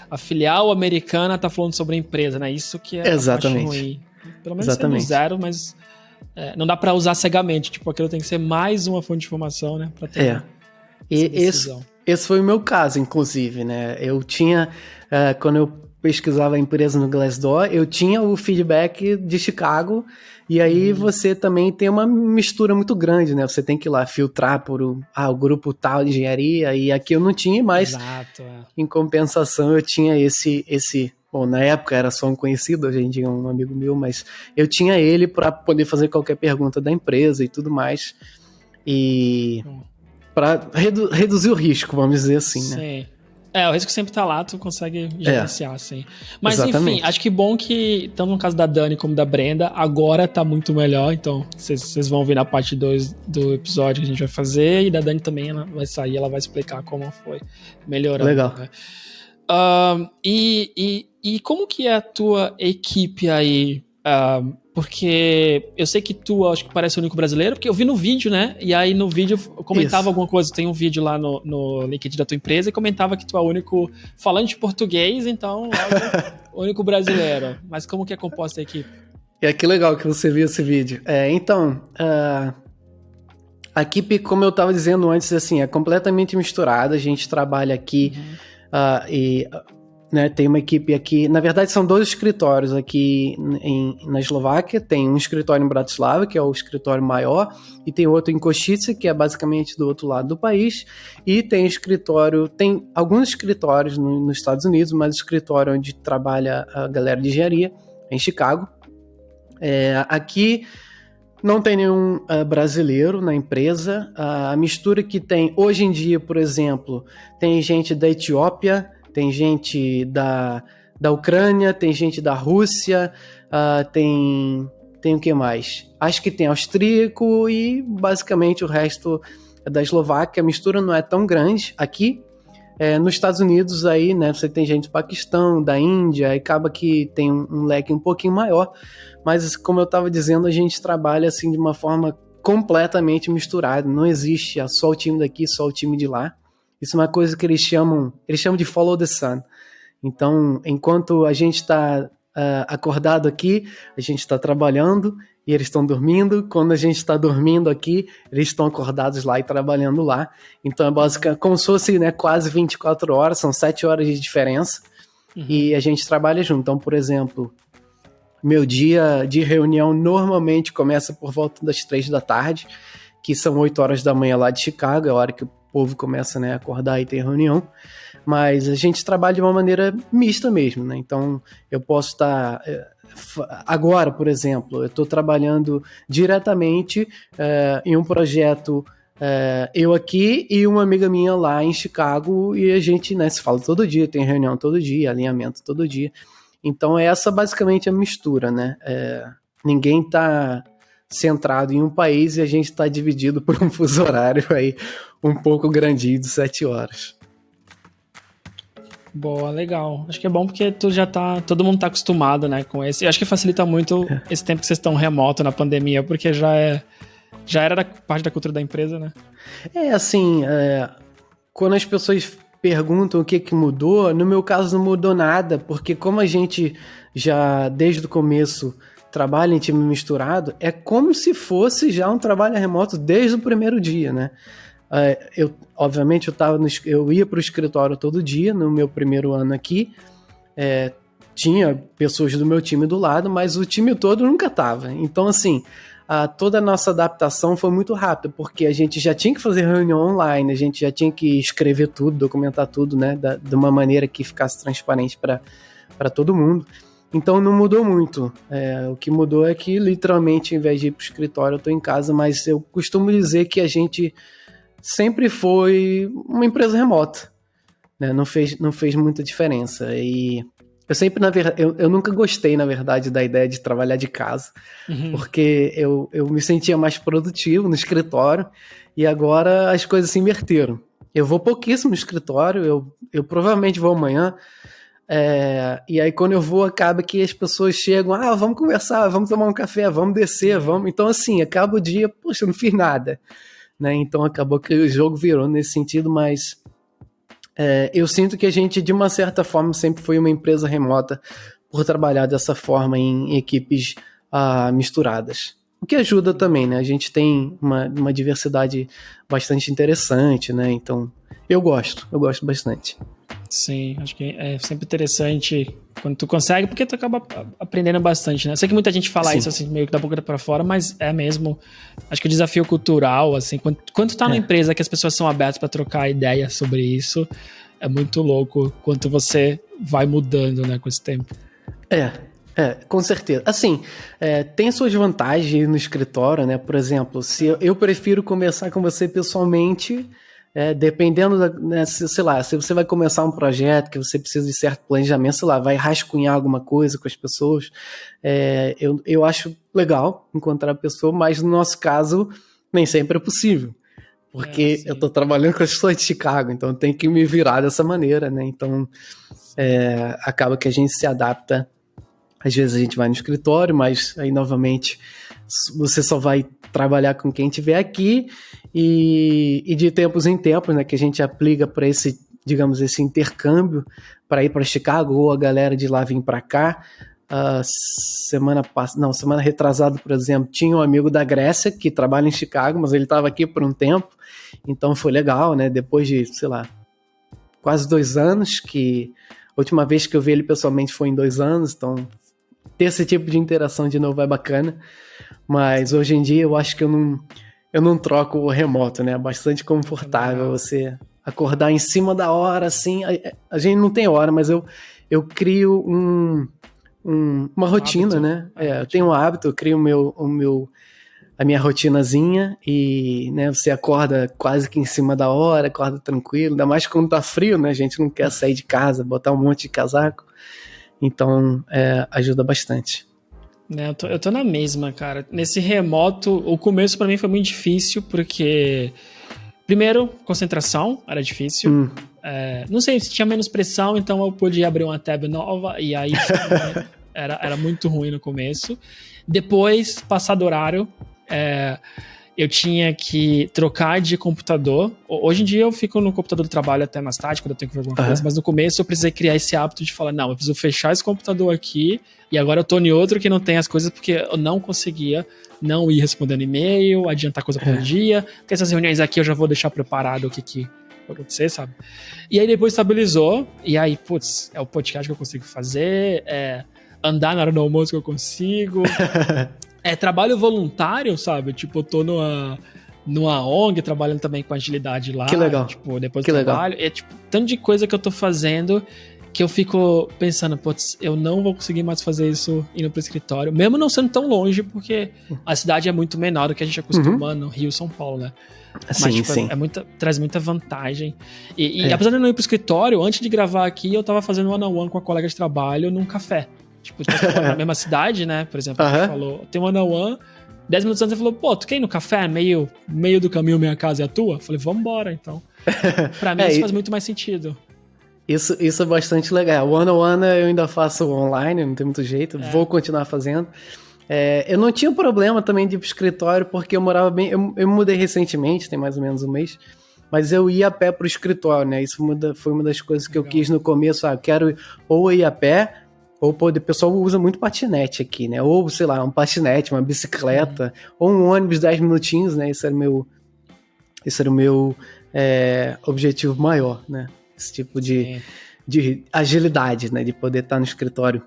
A: a filial americana tá falando sobre a empresa, né? Isso que é
B: exatamente.
A: A parte ruim. Pelo menos sendo zero, mas não dá pra usar cegamente. Tipo, aquilo tem que ser mais uma fonte de informação, né? Pra ter
B: esse foi o meu caso, inclusive, né? Eu tinha, quando eu pesquisava a empresa no Glassdoor, eu tinha o feedback de Chicago, e aí você também tem uma mistura muito grande, né? Você tem que ir lá filtrar por o grupo tal de engenharia, e aqui eu não tinha, mas em compensação eu tinha esse bom, na época era só um conhecido, hoje em dia é um amigo meu, mas eu tinha ele para poder fazer qualquer pergunta da empresa e tudo mais. e para reduzir o risco, vamos dizer assim, né?
A: Sim. O risco sempre tá lá, tu consegue gerenciar, assim. Mas,
B: exatamente.
A: enfim, acho que bom que, tanto no caso da Dani como da Brenda, agora tá muito melhor. Então, vocês vão ver na parte 2 do episódio que a gente vai fazer. E da Dani também, ela vai sair, ela vai explicar como foi melhorando.
B: Legal.
A: Né? E como que é a tua equipe aí? Porque eu sei que tu, acho que parece o único brasileiro, porque eu vi no vídeo, né? E aí no vídeo eu comentava alguma coisa. Tem um vídeo lá no LinkedIn da tua empresa e comentava que tu é o único falante de português, então é o único brasileiro. Mas como que é composta a equipe?
B: Que legal que você viu esse vídeo. Então, a equipe, como eu estava dizendo antes, assim, é completamente misturada. A gente trabalha aqui né, tem uma equipe aqui, na verdade são 2 escritórios aqui na Eslováquia, tem um escritório em Bratislava, que é o escritório maior, e tem outro em Košice, que é basicamente do outro lado do país, e tem alguns escritórios nos Estados Unidos, mas o escritório onde trabalha a galera de engenharia é em Chicago. Aqui não tem nenhum brasileiro na empresa. A mistura que tem hoje em dia, por exemplo, tem gente da Etiópia, tem gente da Ucrânia, tem gente da Rússia, tem o que mais? Acho que tem austríaco e basicamente o resto da Eslováquia. A mistura não é tão grande aqui. Nos Estados Unidos aí, né, você tem gente do Paquistão, da Índia, aí acaba que tem um leque um pouquinho maior, mas como eu estava dizendo, a gente trabalha assim de uma forma completamente misturada, não existe só o time daqui, só o time de lá. Isso é uma coisa que eles chamam de follow the sun. Então, enquanto a gente está acordado aqui, a gente está trabalhando e eles estão dormindo. Quando a gente está dormindo aqui, eles estão acordados lá e trabalhando lá. Então, é basicamente como se fosse, né, quase 24 horas, são 7 horas de diferença. E a gente trabalha junto. Então, por exemplo, meu dia de reunião normalmente começa por volta das 3 da tarde, que são 8 horas da manhã lá de Chicago, é a hora que o povo começa, né, a acordar e ter reunião. Mas a gente trabalha de uma maneira mista mesmo, né? Então, eu posso estar... Agora, por exemplo, eu estou trabalhando diretamente em um projeto, eu aqui e uma amiga minha lá em Chicago, e a gente, né, se fala todo dia, tem reunião todo dia, alinhamento todo dia. Então, essa basicamente é a mistura, né? Ninguém está centrado em um país e a gente está dividido por um fuso horário aí um pouco grandinho de 7 horas.
A: Boa, legal. Acho que é bom porque todo mundo tá acostumado, né, com esse. Eu acho que facilita muito esse tempo que vocês estão remoto na pandemia, porque já era parte da cultura da empresa, né?
B: Assim, quando as pessoas perguntam o que mudou, no meu caso não mudou nada, porque como a gente já, desde o começo, trabalha em time misturado, é como se fosse já um trabalho remoto desde o primeiro dia, né? Obviamente eu ia para o escritório todo dia no meu primeiro ano aqui, tinha pessoas do meu time do lado, mas o time todo nunca estava. Então, assim, toda a nossa adaptação foi muito rápida, porque a gente já tinha que fazer reunião online, a gente já tinha que escrever tudo, documentar tudo, né, de uma maneira que ficasse transparente para todo mundo. Então não mudou muito. O que mudou é que, literalmente, ao invés de ir para o escritório, eu estou em casa, mas eu costumo dizer que a gente sempre foi uma empresa remota, né? Não fez muita diferença. E eu sempre, eu nunca gostei, na verdade, da ideia de trabalhar de casa, porque eu me sentia mais produtivo no escritório, e agora as coisas se inverteram. Eu vou pouquíssimo no escritório, eu provavelmente vou amanhã, e aí quando eu vou, acaba que as pessoas chegam, vamos conversar, vamos tomar um café, vamos descer, vamos... Então, assim, acaba o dia, poxa, eu não fiz nada, né? Então acabou que o jogo virou nesse sentido, mas eu sinto que a gente, de uma certa forma, sempre foi uma empresa remota por trabalhar dessa forma em equipes misturadas. O que ajuda também, né? A gente tem uma diversidade bastante interessante, né? Então, eu gosto bastante.
A: Sim, acho que é sempre interessante quando tu consegue, porque tu acaba aprendendo bastante, né? Sei que muita gente fala isso assim, meio que da boca pra fora, mas é mesmo. Acho que o desafio cultural, assim, quando tu tá numa empresa que as pessoas são abertas pra trocar ideias sobre isso, é muito louco quanto você vai mudando, né, com esse tempo.
B: Com certeza. Assim, tem suas vantagens no escritório, né? Por exemplo, se eu prefiro conversar com você pessoalmente, dependendo né, sei lá, se você vai começar um projeto que você precisa de certo planejamento, sei lá, vai rascunhar alguma coisa com as pessoas, eu acho legal encontrar a pessoa, mas no nosso caso, nem sempre é possível. Porque eu tô trabalhando com as pessoas de Chicago, então eu tenho que me virar dessa maneira, né? Então, acaba que a gente se adapta. Às vezes a gente vai no escritório, mas aí novamente você só vai trabalhar com quem estiver aqui e de tempos em tempos, né, que a gente aplica para esse, digamos, esse intercâmbio para ir para Chicago ou a galera de lá vir para cá. Semana retrasada, por exemplo, tinha um amigo da Grécia que trabalha em Chicago, mas ele estava aqui por um tempo, então foi legal, né? Depois de, sei lá, quase 2 anos, que a última vez que eu vi ele pessoalmente foi em 2 anos, então ter esse tipo de interação de novo é bacana, mas hoje em dia eu acho que eu não troco o remoto, né? É bastante confortável você acordar em cima da hora, assim, a gente não tem hora, mas eu crio uma rotina, né? Eu tenho um hábito, eu crio a minha rotinazinha e, né, você acorda quase que em cima da hora, acorda tranquilo, ainda mais quando tá frio, né? A gente não quer sair de casa, botar um monte de casaco. Então, ajuda bastante.
A: Eu tô na mesma, cara. Nesse remoto, o começo pra mim foi muito difícil, porque... Primeiro, concentração era difícil. Não sei, se tinha menos pressão, então eu podia abrir uma tab nova, e aí era muito ruim no começo. Depois, passar do horário, eu tinha que trocar de computador. Hoje em dia eu fico no computador do trabalho até mais tarde, quando eu tenho que ver alguma coisa, mas no começo eu precisei criar esse hábito de falar, não, eu preciso fechar esse computador aqui, e agora eu tô em outro que não tem as coisas, porque eu não conseguia não ir respondendo e-mail, adiantar coisa por dia, porque essas reuniões aqui eu já vou deixar preparado o que vai acontecer, sabe? E aí depois estabilizou, e aí, putz, é o podcast que eu consigo fazer, andar na hora do almoço que eu consigo... trabalho voluntário, sabe? Tipo, eu tô numa ONG trabalhando também com agilidade lá.
B: Que legal.
A: Tipo, depois do trabalho. Tipo, tanto de coisa que eu tô fazendo que eu fico pensando, putz, eu não vou conseguir mais fazer isso indo pro escritório, mesmo não sendo tão longe, porque a cidade é muito menor do que a gente acostuma no Rio, São Paulo, né? Mas,
B: sim.
A: Traz muita vantagem. E apesar de eu não ir pro escritório, antes de gravar aqui, eu tava fazendo one-on-one com a colega de trabalho num café. Tipo, na mesma cidade, né? Por exemplo, a gente falou, tem um one-on-one, 10 minutos antes ele falou, pô, tu quer ir no café? Meio do caminho, minha casa e a tua? Eu falei, vambora, então. Pra mim isso faz muito mais sentido.
B: Isso é bastante legal. One-on-one eu ainda faço online, não tem muito jeito, vou continuar fazendo. Eu não tinha problema também de ir pro escritório, porque eu morava bem... Eu me mudei recentemente, tem mais ou menos um mês, mas eu ia a pé pro escritório, né? Isso foi uma das coisas que eu quis no começo. Eu quero ou ir a pé, ou o pessoal usa muito patinete aqui, né? Ou, sei lá, um patinete, uma bicicleta, ou um ônibus 10 minutinhos, né? Esse era o meu objetivo maior, né? Esse tipo de agilidade, né? De poder estar no escritório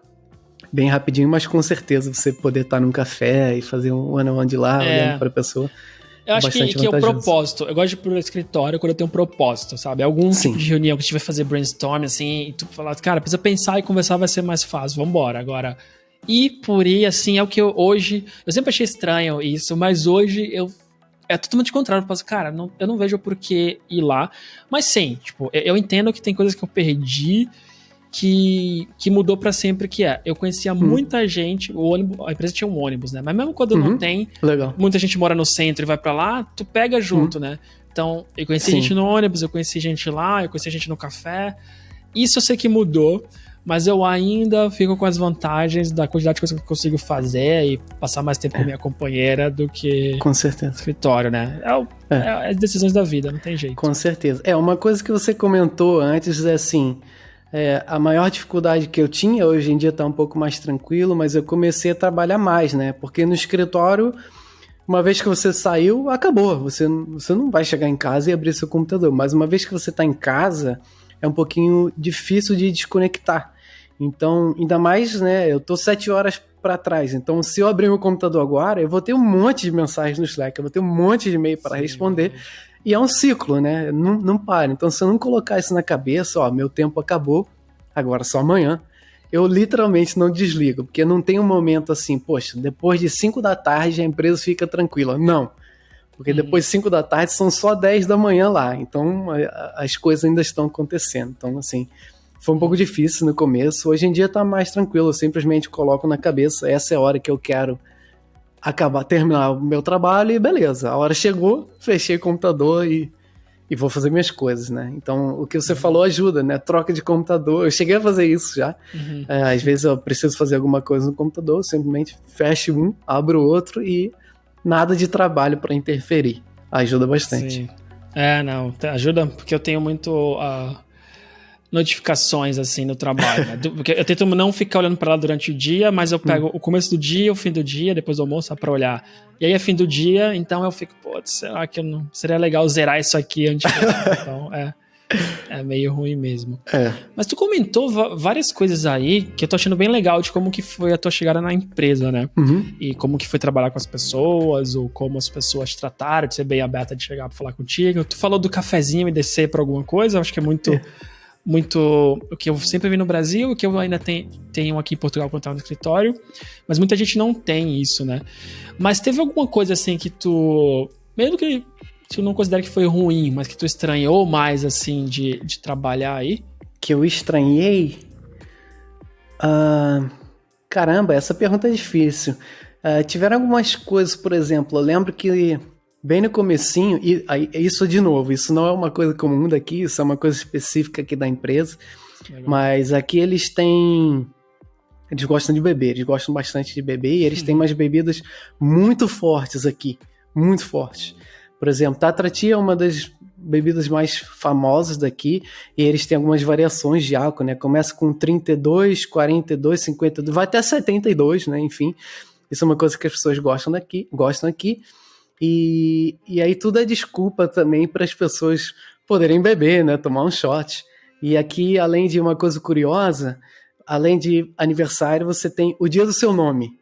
B: bem rapidinho, mas com certeza você poder estar num café e fazer um one-on-one de lá, olhando para a pessoa.
A: Eu acho que é o propósito. Eu gosto de ir pro escritório quando eu tenho um propósito, sabe? Algum tipo de reunião que a gente vai fazer brainstorm, assim, e tu falar, cara, precisa pensar e conversar, vai ser mais fácil, vambora. Agora, ir por ir, assim, é o que hoje... Eu sempre achei estranho isso, mas hoje é totalmente contrário. Eu penso, cara, eu não vejo por que ir lá. Mas sim, tipo, eu entendo que tem coisas que eu perdi que mudou pra sempre, eu conhecia muita gente, a empresa tinha um ônibus, né? Mas mesmo quando não tem, muita gente mora no centro e vai pra lá, tu pega junto, né? Então, eu conheci gente no ônibus, eu conheci gente lá, eu conheci gente no café. Isso eu sei que mudou, mas eu ainda fico com as vantagens da quantidade de coisas que eu consigo fazer e passar mais tempo com minha companheira do que
B: com certeza.
A: Escritório, né? É as decisões da vida, não tem jeito.
B: Com certeza. Uma coisa que você comentou antes é assim... a maior dificuldade que eu tinha, hoje em dia tá um pouco mais tranquilo, mas eu comecei a trabalhar mais, né? Porque no escritório, uma vez que você saiu, acabou. Você não vai chegar em casa e abrir seu computador. Mas uma vez que você tá em casa, é um pouquinho difícil de desconectar. Então, ainda mais, né? Eu tô 7 horas para trás. Então, se eu abrir meu computador agora, eu vou ter um monte de mensagens no Slack, eu vou ter um monte de e-mail para responder. E é um ciclo, né? Não para. Então, se eu não colocar isso na cabeça, meu tempo acabou, agora só amanhã, eu literalmente não desligo, porque não tem um momento assim, poxa, depois de 5 da tarde a empresa fica tranquila. Não, porque depois de 5 da tarde são só 10 da manhã lá, então as coisas ainda estão acontecendo. Então, assim, foi um pouco difícil no começo. Hoje em dia tá mais tranquilo, eu simplesmente coloco na cabeça, essa é a hora que eu quero terminar o meu trabalho e beleza, a hora chegou, fechei o computador e vou fazer minhas coisas, né? Então, o que você falou ajuda, né? Troca de computador, eu cheguei a fazer isso já. Às vezes eu preciso fazer alguma coisa no computador, eu simplesmente fecho um, abro o outro e nada de trabalho para interferir. Ajuda bastante.
A: Sim. Não, ajuda porque eu tenho muito notificações assim no trabalho, né? Porque eu tento não ficar olhando para lá durante o dia, mas eu pego o começo do dia, o fim do dia, depois do almoço para olhar. E aí é fim do dia, então eu fico, pô, será que não seria legal zerar isso aqui antes? Então é meio ruim mesmo. Mas tu comentou várias coisas aí que eu tô achando bem legal de como que foi a tua chegada na empresa, né? E como que foi trabalhar com as pessoas, ou como as pessoas te trataram, de ser bem aberta de chegar pra falar contigo. Tu falou do cafezinho e descer pra alguma coisa, eu acho que é muito o que eu sempre vi no Brasil, o que eu ainda tenho aqui em Portugal quando estava no escritório, mas muita gente não tem isso, né? Mas teve alguma coisa assim que tu, mesmo que tu não considere que foi ruim, mas que tu estranhou mais assim de trabalhar aí?
B: Que eu estranhei? Caramba, essa pergunta é difícil. Tiveram algumas coisas, por exemplo, eu lembro que bem no comecinho, e isso de novo, isso não é uma coisa comum daqui, isso é uma coisa específica aqui da empresa, mas aqui eles gostam de beber, eles gostam bastante de beber, e eles têm umas bebidas muito fortes aqui, muito fortes. Por exemplo, Tatrati é uma das bebidas mais famosas daqui, e eles têm algumas variações de álcool, né? Começa com 32, 42, 52, vai até 72, né? Enfim, isso é uma coisa que as pessoas gostam aqui. E aí tudo é desculpa também para as pessoas poderem beber, né? Tomar um shot. E aqui, além de uma coisa curiosa, além de aniversário, você tem o dia do seu nome.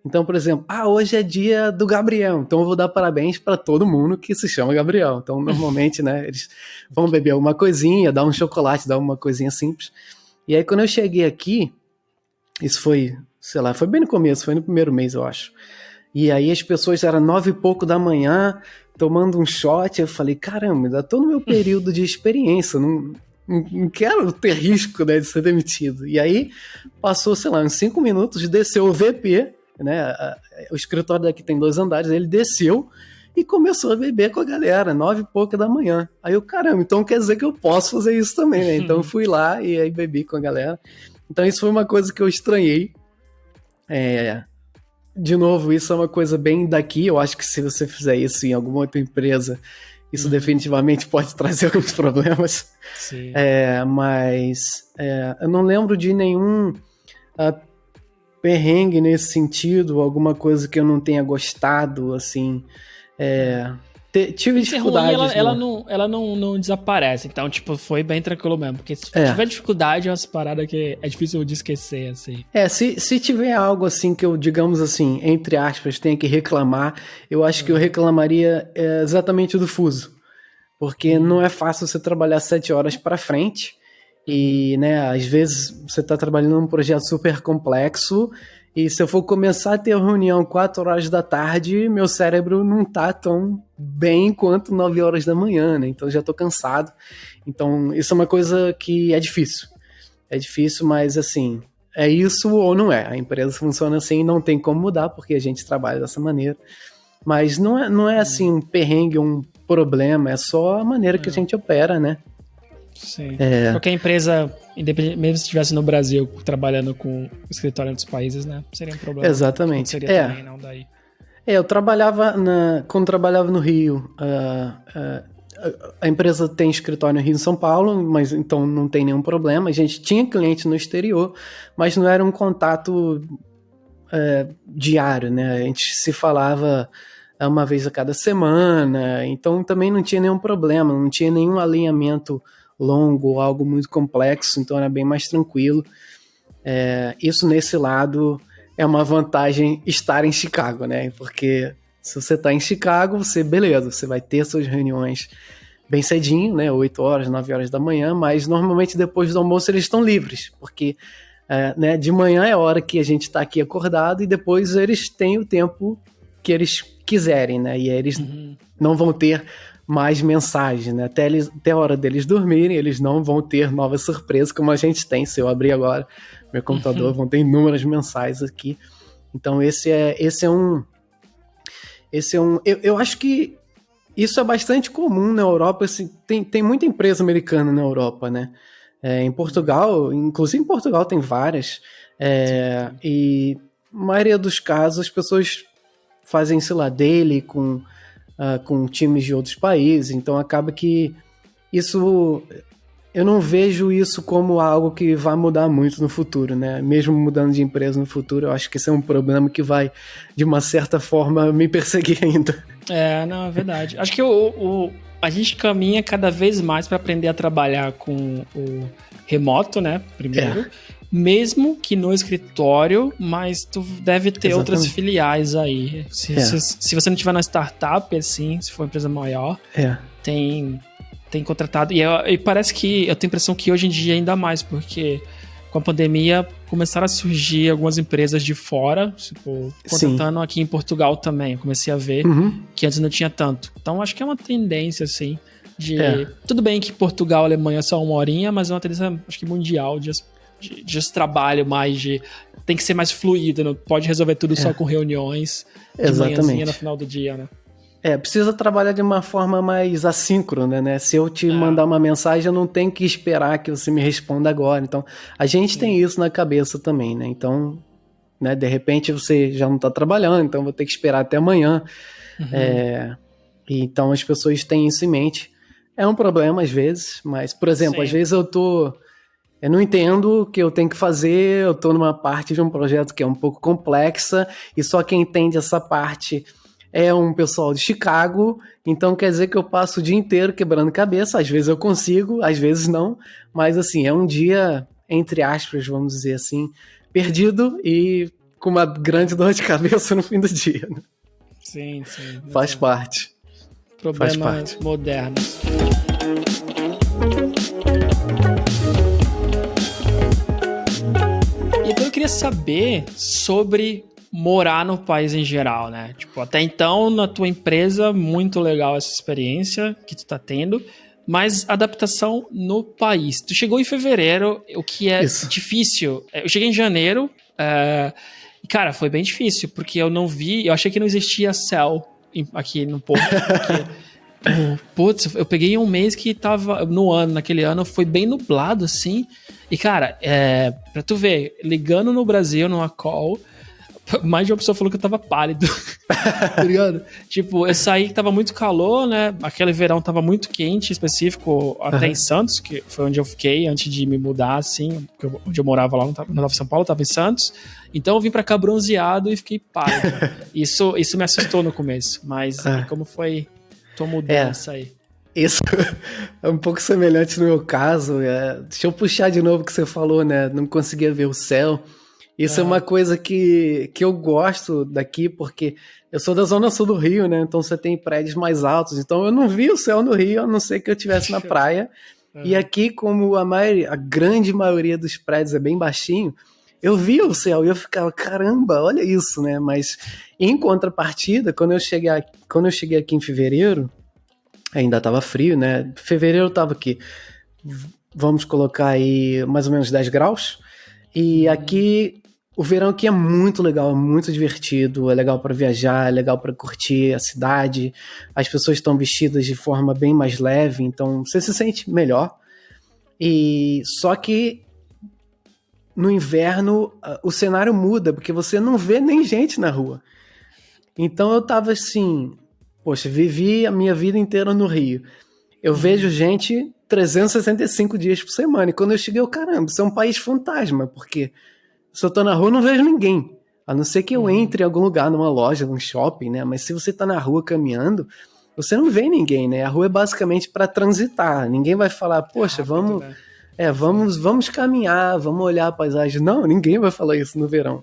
B: Então, por exemplo, hoje é dia do Gabriel, então eu vou dar parabéns para todo mundo que se chama Gabriel. Então, normalmente, né, eles vão beber alguma coisinha, dar um chocolate, dar uma coisinha simples. E aí, quando eu cheguei aqui, isso foi, sei lá, foi bem no começo, foi no primeiro mês, eu acho. E aí as pessoas eram 9 e pouco da manhã, tomando um shot, eu falei, caramba, ainda tô no meu período de experiência, não quero ter risco, né, de ser demitido. E aí passou, sei lá, uns 5 minutos, desceu o VP, né, o escritório daqui tem 2 andares, ele desceu e começou a beber com a galera, 9 e pouca da manhã. Aí eu, caramba, então quer dizer que eu posso fazer isso também, né? Então eu fui lá e aí bebi com a galera. Então isso foi uma coisa que eu estranhei. De novo, isso é uma coisa bem daqui. Eu acho que se você fizer isso em alguma outra empresa, isso definitivamente pode trazer alguns problemas.
A: Sim.
B: Mas eu não lembro de nenhum perrengue nesse sentido, alguma coisa que eu não tenha gostado, assim. Tive dificuldade.
A: Ela não desaparece, então, tipo, foi bem tranquilo mesmo. Porque se tiver dificuldade, é umas paradas que é difícil de esquecer, assim.
B: Se tiver algo assim que eu, digamos assim, entre aspas, tenha que reclamar, eu acho que eu reclamaria exatamente do fuso. Porque não é fácil você trabalhar 7 horas para frente e, né, às vezes você está trabalhando num projeto super complexo e se eu for começar a ter reunião 4 horas da tarde, meu cérebro não tá tão bem quanto 9 horas da manhã, né? Então já tô cansado. Então isso é uma coisa que é difícil. É difícil, mas assim, é isso ou não é. A empresa funciona assim, não tem como mudar porque a gente trabalha dessa maneira. Mas não é assim um perrengue, um problema, é só a maneira que a gente opera, né?
A: Sim. Qualquer empresa, independente, mesmo se estivesse no Brasil trabalhando com escritório em outros países, né? Seria um problema.
B: Exatamente.
A: Seria também, não daí.
B: Eu trabalhava quando trabalhava no Rio, a empresa tem escritório no Rio e São Paulo, mas então não tem nenhum problema. A gente tinha cliente no exterior, mas não era um contato diário, né? A gente se falava uma vez a cada semana, então também não tinha nenhum problema, não tinha nenhum alinhamento longo, algo muito complexo, então era bem mais tranquilo. Isso nesse lado é uma vantagem estar em Chicago, né? Porque se você está em Chicago, você vai ter suas reuniões bem cedinho, né? 8 horas, 9 horas da manhã, mas normalmente depois do almoço eles estão livres, porque né? De manhã é a hora que a gente está aqui acordado e depois eles têm o tempo que eles quiserem, né? E aí eles não vão ter mais mensagens, né? Até a hora deles dormirem, eles não vão ter novas surpresas como a gente tem. Se eu abrir agora meu computador, vão ter inúmeras mensagens aqui. Então esse é um... Eu acho que isso é bastante comum na Europa. Assim, tem muita empresa americana na Europa, né? Em Portugal, inclusive em Portugal tem várias. E na maioria dos casos as pessoas fazem, sei lá, daily com times de outros países. Então acaba que isso... Eu não vejo isso como algo que vai mudar muito no futuro, né? Mesmo mudando de empresa no futuro, eu acho que esse é um problema que vai, de uma certa forma, me perseguir ainda.
A: Não, é verdade. Acho que a gente caminha cada vez mais para aprender a trabalhar com o remoto, né? Primeiro. Mesmo que no escritório, mas tu deve ter outras filiais aí. Se você não tiver na startup, assim, se for uma empresa maior, tem contratado. E parece que eu tenho a impressão que hoje em dia ainda mais, porque com a pandemia começaram a surgir algumas empresas de fora, tipo, contratando aqui em Portugal também. Eu comecei a ver que antes não tinha tanto. Então acho que é uma tendência, assim, tudo bem que Portugal e Alemanha é só uma horinha, mas é uma tendência, acho que mundial, de trabalho mais tem que ser mais fluido, não pode resolver tudo só com reuniões de manhãzinha no final do dia, né?
B: Precisa trabalhar de uma forma mais assíncrona, né? Se eu te mandar uma mensagem, eu não tenho que esperar que você me responda agora. Então, a gente tem isso na cabeça também, né? Então, né, de repente você já não está trabalhando, então vou ter que esperar até amanhã. Então, as pessoas têm isso em mente. É um problema às vezes, mas, por exemplo, às vezes eu não entendo o que eu tenho que fazer, eu tô numa parte de um projeto que é um pouco complexa, e só quem entende essa parte é um pessoal de Chicago, então quer dizer que eu passo o dia inteiro quebrando cabeça, às vezes eu consigo, às vezes não, mas assim, é um dia, entre aspas, vamos dizer assim, perdido e com uma grande dor de cabeça no fim do dia. Né?
A: Sim.
B: Faz parte.
A: Problemas modernos. Então eu queria saber sobre morar no país em geral, né? Tipo, até então, na tua empresa, muito legal essa experiência que tu tá tendo, mas adaptação no país. Tu chegou em fevereiro, o que é difícil. Eu cheguei em janeiro, e, cara, foi bem difícil, porque eu achei que não existia céu aqui no Porto, porque... Putz, eu peguei um mês que tava naquele ano, foi bem nublado, assim, e, cara, pra tu ver, ligando no Brasil, numa call, mais de uma pessoa falou que eu tava pálido, tá ligado? Tipo, eu saí que tava muito calor, né? Aquele verão tava muito quente, específico até em Santos, que foi onde eu fiquei antes de me mudar, assim, onde eu morava lá, não tava em São Paulo, tava em Santos. Então eu vim pra cá bronzeado e fiquei pálido. Isso me assustou no começo, mas como foi tua mudança aí?
B: Isso é um pouco semelhante no meu caso. Deixa eu puxar de novo o que você falou, né? Não conseguia ver o céu. Isso é uma coisa que eu gosto daqui, porque eu sou da zona sul do Rio, né? Então você tem prédios mais altos. Então eu não vi o céu no Rio, a não ser que eu estivesse na praia. E aqui, como a grande maioria dos prédios é bem baixinho, eu via o céu e eu ficava, caramba, olha isso, né? Mas em contrapartida, quando eu cheguei aqui em fevereiro, ainda estava frio, né? Fevereiro eu estava aqui, vamos colocar aí mais ou menos 10 graus. E aqui, o verão aqui é muito legal, é muito divertido, é legal para viajar, é legal para curtir a cidade, as pessoas estão vestidas de forma bem mais leve, então você se sente melhor. E só que no inverno o cenário muda, porque você não vê nem gente na rua. Então eu tava assim, poxa, vivi a minha vida inteira no Rio. Eu vejo gente 365 dias por semana. E quando eu cheguei, caramba, isso é um país fantasma, porque se eu tô na rua, eu não vejo ninguém. A não ser que eu entre em algum lugar, numa loja, num shopping, né? Mas se você tá na rua caminhando, você não vê ninguém, né? A rua é basicamente para transitar. Ninguém vai falar, poxa, vamos caminhar, vamos olhar a paisagem. Não, ninguém vai falar isso no verão.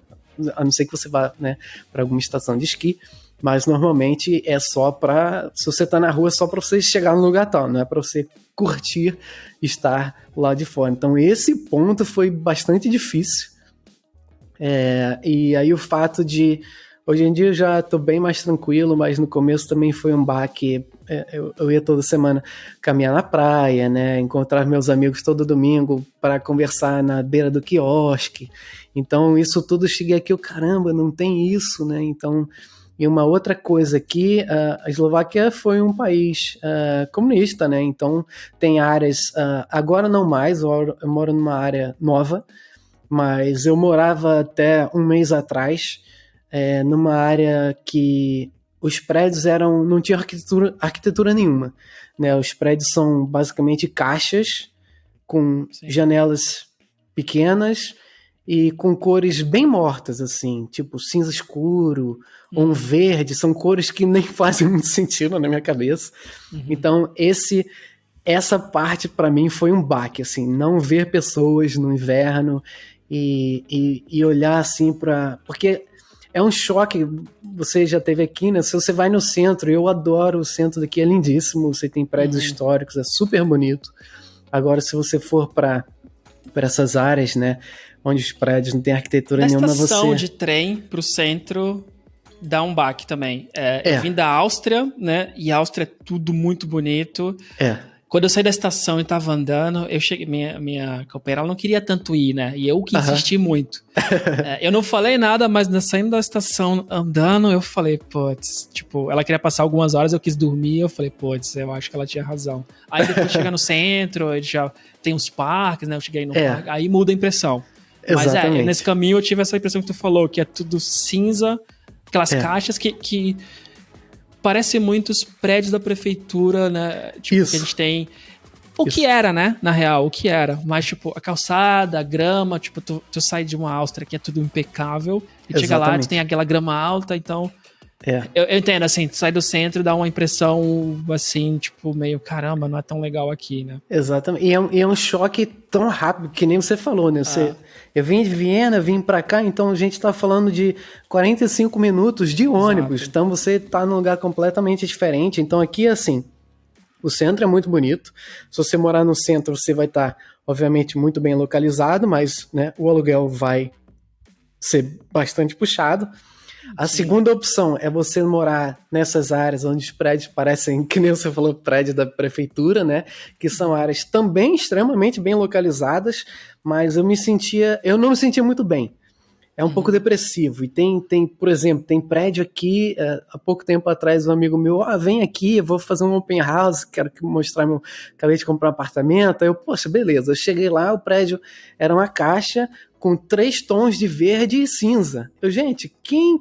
B: a não ser que você vá, né, para alguma estação de esqui, mas normalmente é só para, se você tá na rua, é só para você chegar no lugar tal, não é para você curtir estar lá de fora. Então esse ponto foi bastante difícil. E aí o fato de, hoje em dia eu já tô bem mais tranquilo, mas no começo também foi um baque. Eu ia toda semana caminhar na praia, né, encontrar meus amigos todo domingo para conversar na beira do quiosque. Então isso tudo, cheguei aqui, caramba, não tem isso, né? Então, e uma outra coisa aqui, a Eslováquia foi um país comunista, né? Então tem áreas, agora não mais, eu moro numa área nova, mas eu morava até um mês atrás numa área que os prédios não tinham arquitetura nenhuma, né? Os prédios são basicamente caixas com janelas pequenas e com cores bem mortas, assim, tipo cinza escuro, ou um verde, são cores que nem fazem muito sentido na minha cabeça. Então essa parte para mim foi um baque, assim, não ver pessoas no inverno e olhar assim porque é um choque. Você já teve aqui, né? Se você vai no centro, eu adoro o centro daqui, é lindíssimo, você tem prédios históricos, é super bonito. Agora, se você for para essas áreas, né, onde os prédios não têm arquitetura nenhuma,
A: você... A estação de trem pro centro dá um baque também. Eu vim da Áustria, né, e a Áustria é tudo muito bonito. Quando eu saí da estação e tava andando, eu cheguei, minha companheira, ela não queria tanto ir, né? E eu que insisti muito. Eu não falei nada, mas saindo da estação, andando, eu falei, putz, tipo, ela queria passar algumas horas, eu quis dormir, eu falei, putz, eu acho que ela tinha razão. Aí depois chegar no centro, já tem uns parques, né? Eu cheguei no parque, aí muda a impressão.
B: Exatamente.
A: Mas nesse caminho eu tive essa impressão que tu falou, que é tudo cinza, aquelas caixas que parece muito os prédios da prefeitura, né? Tipo, que a gente tem. O que era, né? Na real, o que era. Mas, tipo, a calçada, a grama, tipo, tu sai de uma Áustria que é tudo impecável, e chega lá, tu tem aquela grama alta, então. Eu entendo, assim, tu sai do centro e dá uma impressão, assim, tipo, meio, caramba, não é tão legal aqui, né?
B: Exatamente. E é um choque tão rápido, que nem você falou, né? Eu vim de Viena, vim pra cá, então a gente tá falando de 45 minutos de ônibus. Então você tá num lugar completamente diferente. Então aqui, assim, o centro é muito bonito. Se você morar no centro, você vai estar, obviamente, muito bem localizado, mas, né, o aluguel vai ser bastante puxado. A segunda opção é você morar nessas áreas onde os prédios parecem, que nem você falou, prédio da prefeitura, né? Que são áreas também extremamente bem localizadas, mas eu não me sentia muito bem. É um pouco depressivo. E tem, por exemplo, tem prédio aqui, há pouco tempo atrás, um amigo meu, vem aqui, eu vou fazer um open house, quero mostrar acabei de comprar um apartamento. Aí eu, poxa, beleza. Eu cheguei lá, o prédio era uma caixa com 3 tons de verde e cinza. Gente, quem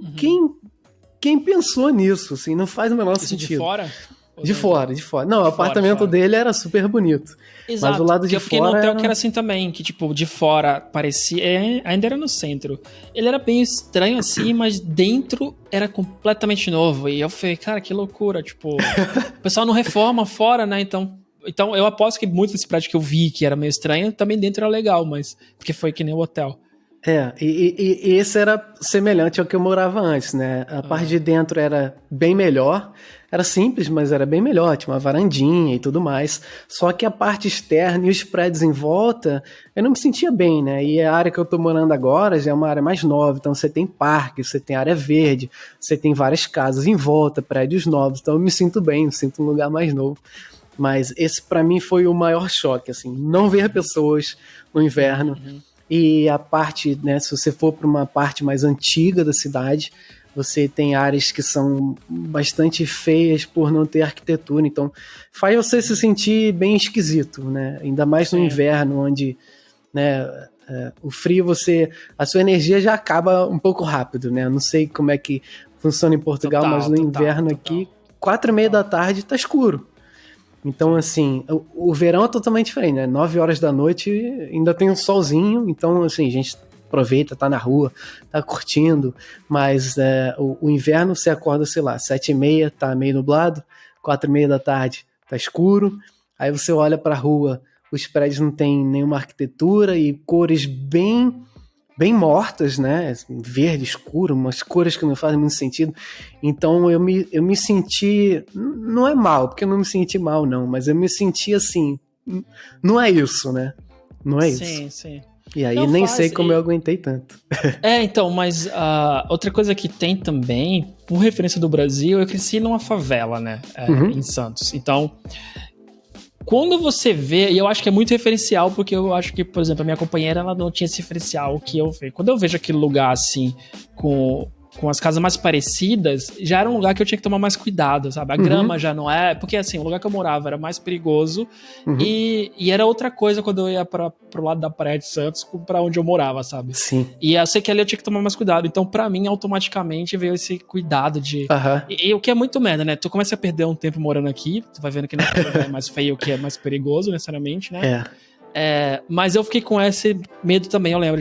B: pensou nisso? Assim, não faz o menor sentido.
A: De fora?
B: De fora. Não, o apartamento dele era super bonito.
A: Exato,
B: mas o lado de fora...
A: Eu fiquei no hotel que era assim também, que tipo, de fora parecia... ainda era no centro. Ele era bem estranho assim, mas dentro era completamente novo. E eu falei, cara, que loucura, tipo... o pessoal não reforma fora, né? Então eu aposto que muito desse prédio que eu vi, que era meio estranho, também dentro era legal, mas... Porque foi que nem o hotel.
B: E esse era semelhante ao que eu morava antes, né? A parte de dentro era bem melhor, era simples, mas era bem melhor, tinha uma varandinha e tudo mais. Só que a parte externa e os prédios em volta, eu não me sentia bem, né? E a área que eu tô morando agora já é uma área mais nova, então você tem parque, você tem área verde, você tem várias casas em volta, prédios novos, então eu me sinto bem, me sinto um lugar mais novo. Mas esse pra mim foi o maior choque, assim, não ver pessoas no inverno. E a parte, né, se você for para uma parte mais antiga da cidade, você tem áreas que são bastante feias por não ter arquitetura, então faz você se sentir bem esquisito, né? Ainda mais no inverno, onde, né, o frio, a sua energia já acaba um pouco rápido, né? Eu não sei como é que funciona em Portugal, mas no inverno aqui, 4h30 da tarde tá escuro. Então, assim, o verão é totalmente diferente, né? 9 horas da noite ainda tem um solzinho, então, assim, a gente aproveita, tá na rua, tá curtindo, mas o inverno você acorda, sei lá, 7h30, tá meio nublado, 4h30 da tarde tá escuro, aí você olha pra rua, os prédios não tem nenhuma arquitetura e cores bem bem mortas, né? Verde escuro, umas cores que não fazem muito sentido. Então eu me senti, não é mal, porque eu não me senti mal não, mas eu me senti assim, não é isso, né? Não é isso.
A: Sim.
B: E aí
A: Não
B: nem
A: faz,
B: sei como eu aguentei tanto.
A: Então, mas outra coisa que tem também, por referência do Brasil, eu cresci numa favela, né? Em Santos. Então, quando você vê, e eu acho que é muito referencial, porque eu acho que, por exemplo, a minha companheira, ela não tinha esse referencial que eu vejo. Quando eu vejo aquele lugar assim, com as casas mais parecidas, já era um lugar que eu tinha que tomar mais cuidado, sabe? A grama já não é... Porque, assim, o lugar que eu morava era mais perigoso e era outra coisa quando eu ia pro lado da Praia de Santos, pra onde eu morava, sabe?
B: Sim.
A: E eu sei que ali eu tinha que tomar mais cuidado. Então, pra mim, automaticamente veio esse cuidado de... E o que é muito merda, né? Tu começa a perder um tempo morando aqui, tu vai vendo que não é mais feio, que é mais perigoso, necessariamente, né? Mas eu fiquei com esse medo também, eu lembro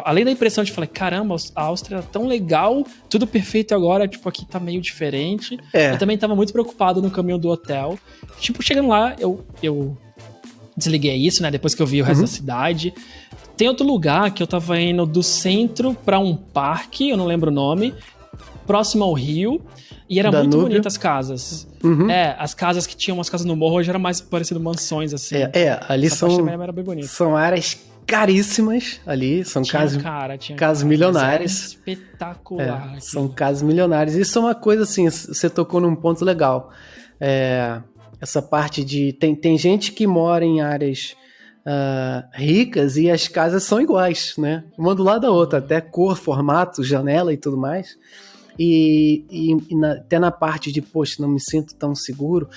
A: além da impressão de falar, caramba, a Áustria é tão legal, tudo perfeito agora, tipo, aqui tá meio diferente. Eu também tava muito preocupado no caminho do hotel. Tipo, chegando lá, eu desliguei isso, né, depois que eu vi o resto da cidade. Tem outro lugar que eu tava indo do centro pra um parque, eu não lembro o nome, próximo ao rio, e era muito bonita as casas. As casas que tinham umas casas no morro, hoje era mais parecido mansões, assim.
B: Ali
A: era bem bonita.
B: São áreas caríssimas ali, são casas milionárias.
A: Espetacular.
B: São casas milionárias. Isso é uma coisa assim, você tocou num ponto legal. Essa parte de... Tem gente que mora em áreas ricas e as casas são iguais, né? Uma do lado da outra, até cor, formato, janela e tudo mais. Até na parte de, poxa, não me sinto tão seguro.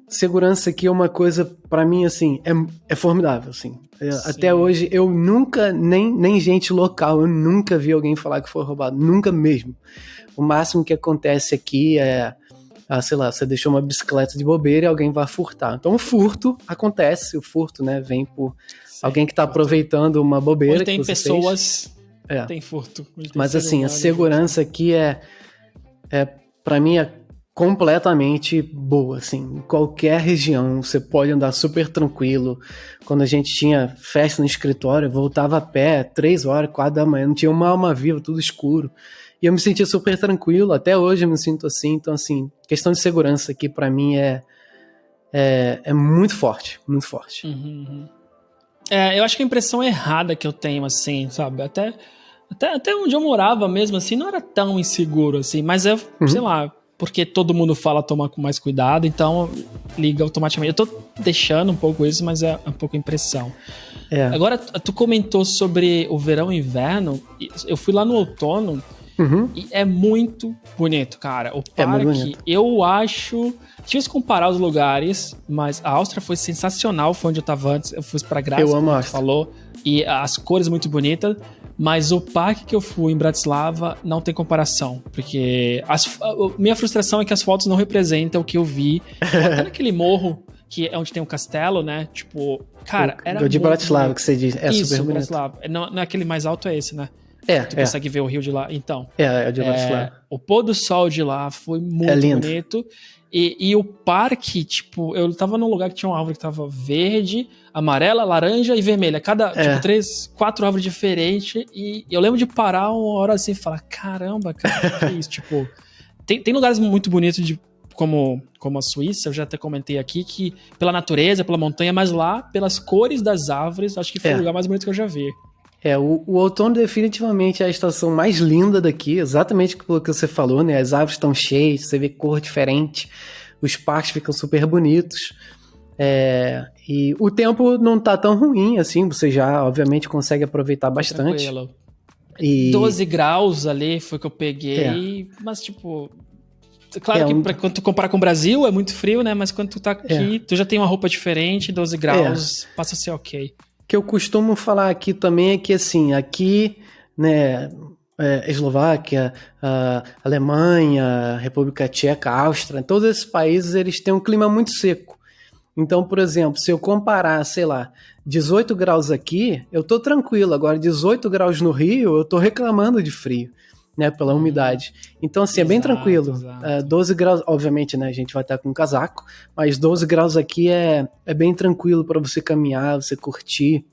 B: Segurança aqui é uma coisa, pra mim, assim, é formidável, assim. Até hoje, eu nunca, nem gente local, eu nunca vi alguém falar que foi roubado, nunca mesmo. O máximo que acontece aqui é, sei lá, você deixou uma bicicleta de bobeira e alguém vai furtar. Então o furto acontece, né, vem por alguém que tá aproveitando uma bobeira.
A: Onde tem pessoas, tem furto.
B: Mas assim, a segurança aqui pra mim, completamente boa, assim, em qualquer região, você pode andar super tranquilo. Quando a gente tinha festa no escritório, eu voltava a pé, 3 horas, 4 da manhã, não tinha uma alma viva, tudo escuro, e eu me sentia super tranquilo, até hoje eu me sinto assim. Então assim, questão de segurança aqui pra mim é muito forte, muito forte.
A: Eu acho que a impressão errada que eu tenho, assim, sabe, até onde eu morava mesmo, assim, não era tão inseguro, assim, mas sei lá, porque todo mundo fala tomar com mais cuidado, então liga automaticamente. Eu tô deixando um pouco isso, mas é um pouco impressão. Agora, tu comentou sobre o verão e inverno, eu fui lá no outono, e é muito bonito, cara. O parque, eu acho... Tinha que comparar os lugares, mas a Áustria foi sensacional, foi onde eu tava antes, eu fui pra Graz, como tu falou, e as cores muito bonitas. Mas o parque que eu fui em Bratislava não tem comparação, porque minha frustração é que as fotos não representam o que eu vi. Até naquele morro, que é onde tem um castelo, né? Tipo, cara, era
B: de Bratislava que você diz, super bonito.
A: Bratislava. Não é aquele mais alto, é esse, né? Tu consegue ver o rio de lá. Então,
B: é de Bratislava.
A: O pôr do sol de lá foi muito bonito. E o parque, tipo, eu tava num lugar que tinha uma árvore que tava verde, amarela, laranja e vermelha. Cada, tipo, 3, 4 árvores diferentes. E eu lembro de parar uma hora assim e falar, caramba, cara, que é isso? Tipo, tem lugares muito bonitos como a Suíça, eu já até comentei aqui, que pela natureza, pela montanha, mas lá, pelas cores das árvores, acho que foi o lugar mais bonito que eu já vi.
B: O outono definitivamente é a estação mais linda daqui, exatamente pelo que você falou, né? As árvores estão cheias, você vê cor diferente, os parques ficam super bonitos. E o tempo não tá tão ruim, assim, você já, obviamente, consegue aproveitar bastante.
A: Tranquilo. 12 graus ali foi que eu peguei, mas, tipo... Claro que quando tu comparar com o Brasil é muito frio, né? Mas quando tu tá aqui, tu já tem uma roupa diferente, 12 graus, passa a ser ok.
B: Que eu costumo falar aqui também é que, assim, aqui, né, Eslováquia, Alemanha, República Tcheca, Áustria, todos esses países, eles têm um clima muito seco. Então, por exemplo, se eu comparar, sei lá, 18 graus aqui, eu tô tranquilo. Agora, 18 graus no Rio, eu tô reclamando de frio, né, pela umidade. Então, assim, é bem tranquilo. 12 graus, obviamente, né, a gente vai estar com um casaco, mas 12 graus aqui é bem tranquilo para você caminhar, você curtir.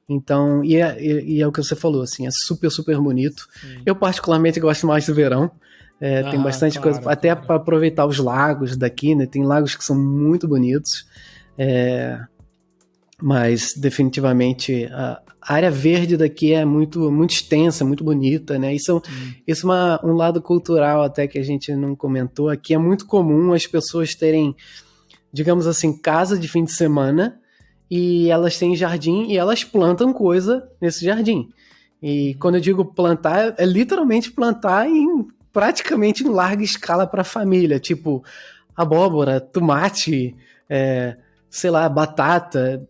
B: Então, e é o que você falou, assim, é super, super bonito.
A: Sim.
B: Eu particularmente gosto mais do verão. Tem bastante coisa, até para aproveitar os lagos daqui, né? Tem lagos que são muito bonitos. Mas definitivamente a área verde daqui é muito, muito extensa, muito bonita, né? Isso é um lado cultural até que a gente não comentou. Aqui é muito comum as pessoas terem, digamos assim, casa de fim de semana e elas têm jardim e elas plantam coisa nesse jardim. E quando eu digo plantar, é literalmente plantar praticamente em larga escala para a família, tipo abóbora, tomate, sei lá, batata,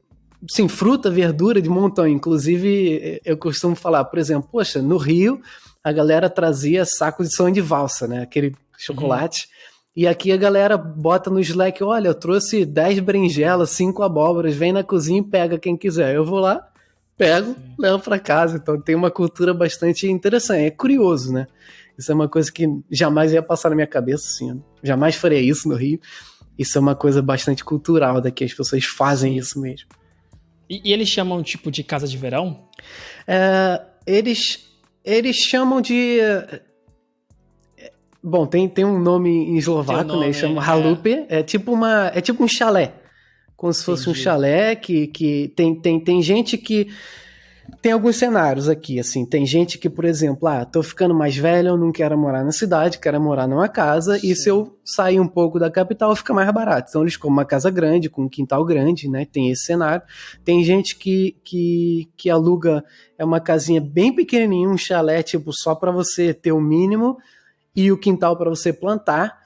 B: sim, fruta, verdura de montão. Inclusive, eu costumo falar, por exemplo, poxa, no Rio, a galera trazia saco de sonho de valsa, né? Aquele chocolate. E aqui a galera bota no Slack, olha, eu trouxe 10 berinjelas, 5 abóboras, vem na cozinha e pega quem quiser. Eu vou lá, pego, levo para casa. Então tem uma cultura bastante interessante. É curioso, né? Isso é uma coisa que jamais ia passar na minha cabeça, assim. Eu jamais faria isso no Rio. Isso é uma coisa bastante cultural daqui, as pessoas fazem isso mesmo.
A: E eles chamam tipo de casa de verão?
B: Eles chamam de... Bom, tem um nome em eslovaco, né? Eles chamam Halupe. É tipo um chalé. Como se fosse um chalé que tem gente que... Tem alguns cenários aqui, assim. Tem gente que, por exemplo, tô ficando mais velho, eu não quero morar na cidade, quero morar numa casa. Sim. E se eu sair um pouco da capital, fica mais barato. Então eles compram uma casa grande, com um quintal grande, né? Tem esse cenário. Tem gente que aluga uma casinha bem pequenininha, um chalé, tipo, só para você ter o mínimo e o quintal para você plantar.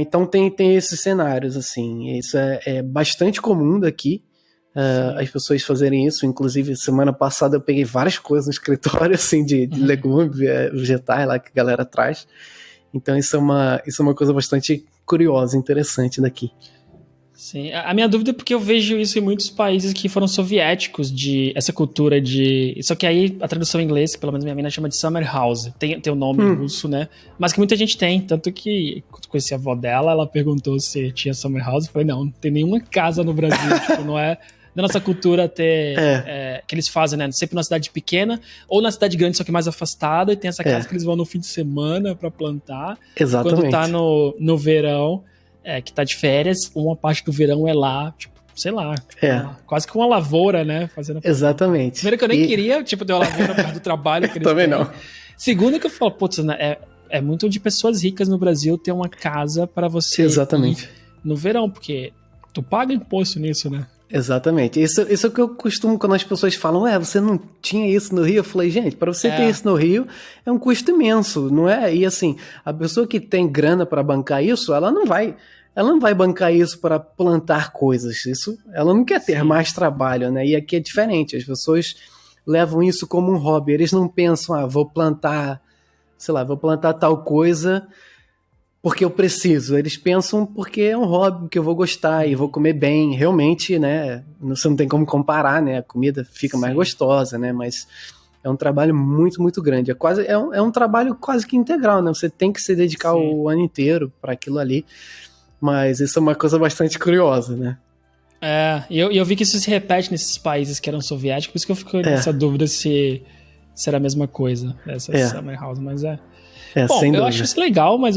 B: Então tem esses cenários, assim. Isso é bastante comum daqui. As pessoas fazerem isso. Inclusive, semana passada eu peguei várias coisas no escritório, assim, de legumes, vegetais lá que a galera traz. Então isso é uma coisa bastante curiosa, interessante daqui.
A: Sim, a minha dúvida é porque eu vejo isso em muitos países que foram soviéticos, de essa cultura de... Só que aí a tradução em inglês, pelo menos minha mina chama de summer house, tem o nome em russo, né? Mas que muita gente tem, tanto que quando eu conheci a avó dela, ela perguntou se tinha summer house, eu falei, não tem nenhuma casa no Brasil, tipo, não é da nossa cultura ter... que eles fazem, né? Sempre numa cidade pequena, ou na cidade grande, só que mais afastada, e tem essa casa que eles vão no fim de semana pra plantar.
B: Exatamente.
A: Quando tá no verão... que tá de férias, uma parte do verão é lá, tipo, sei lá, quase que uma lavoura, né? Fazendo.
B: Exatamente.
A: Primeiro que eu nem queria, tipo, ter uma lavoura perto do trabalho que eles
B: também
A: têm.
B: não.
A: Segundo que eu falo, putz, é muito de pessoas ricas no Brasil ter uma casa pra você
B: Exatamente.
A: Ir no verão, porque tu paga imposto nisso, né?
B: Exatamente. Isso é o que eu costumo, quando as pessoas falam, você não tinha isso no Rio? Eu falei, gente, para você ter isso no Rio é um custo imenso, não é? E assim, a pessoa que tem grana para bancar isso, ela não vai bancar isso para plantar coisas. Ela não quer ter mais trabalho, né? E aqui é diferente. As pessoas levam isso como um hobby. Eles não pensam, vou plantar tal coisa porque eu preciso. Eles pensam porque é um hobby que eu vou gostar e vou comer bem. Realmente, né? Você não tem como comparar, né? A comida fica mais gostosa, né? Mas é um trabalho muito, muito grande. É um trabalho quase que integral, né? Você tem que se dedicar o ano inteiro para aquilo ali. Mas isso é uma coisa bastante curiosa, né?
A: E eu vi que isso se repete nesses países que eram soviéticos, por isso que eu fico nessa dúvida se era a mesma coisa, essa Summer House, mas Bom,
B: sem
A: eu
B: dúvida.
A: acho isso legal, mas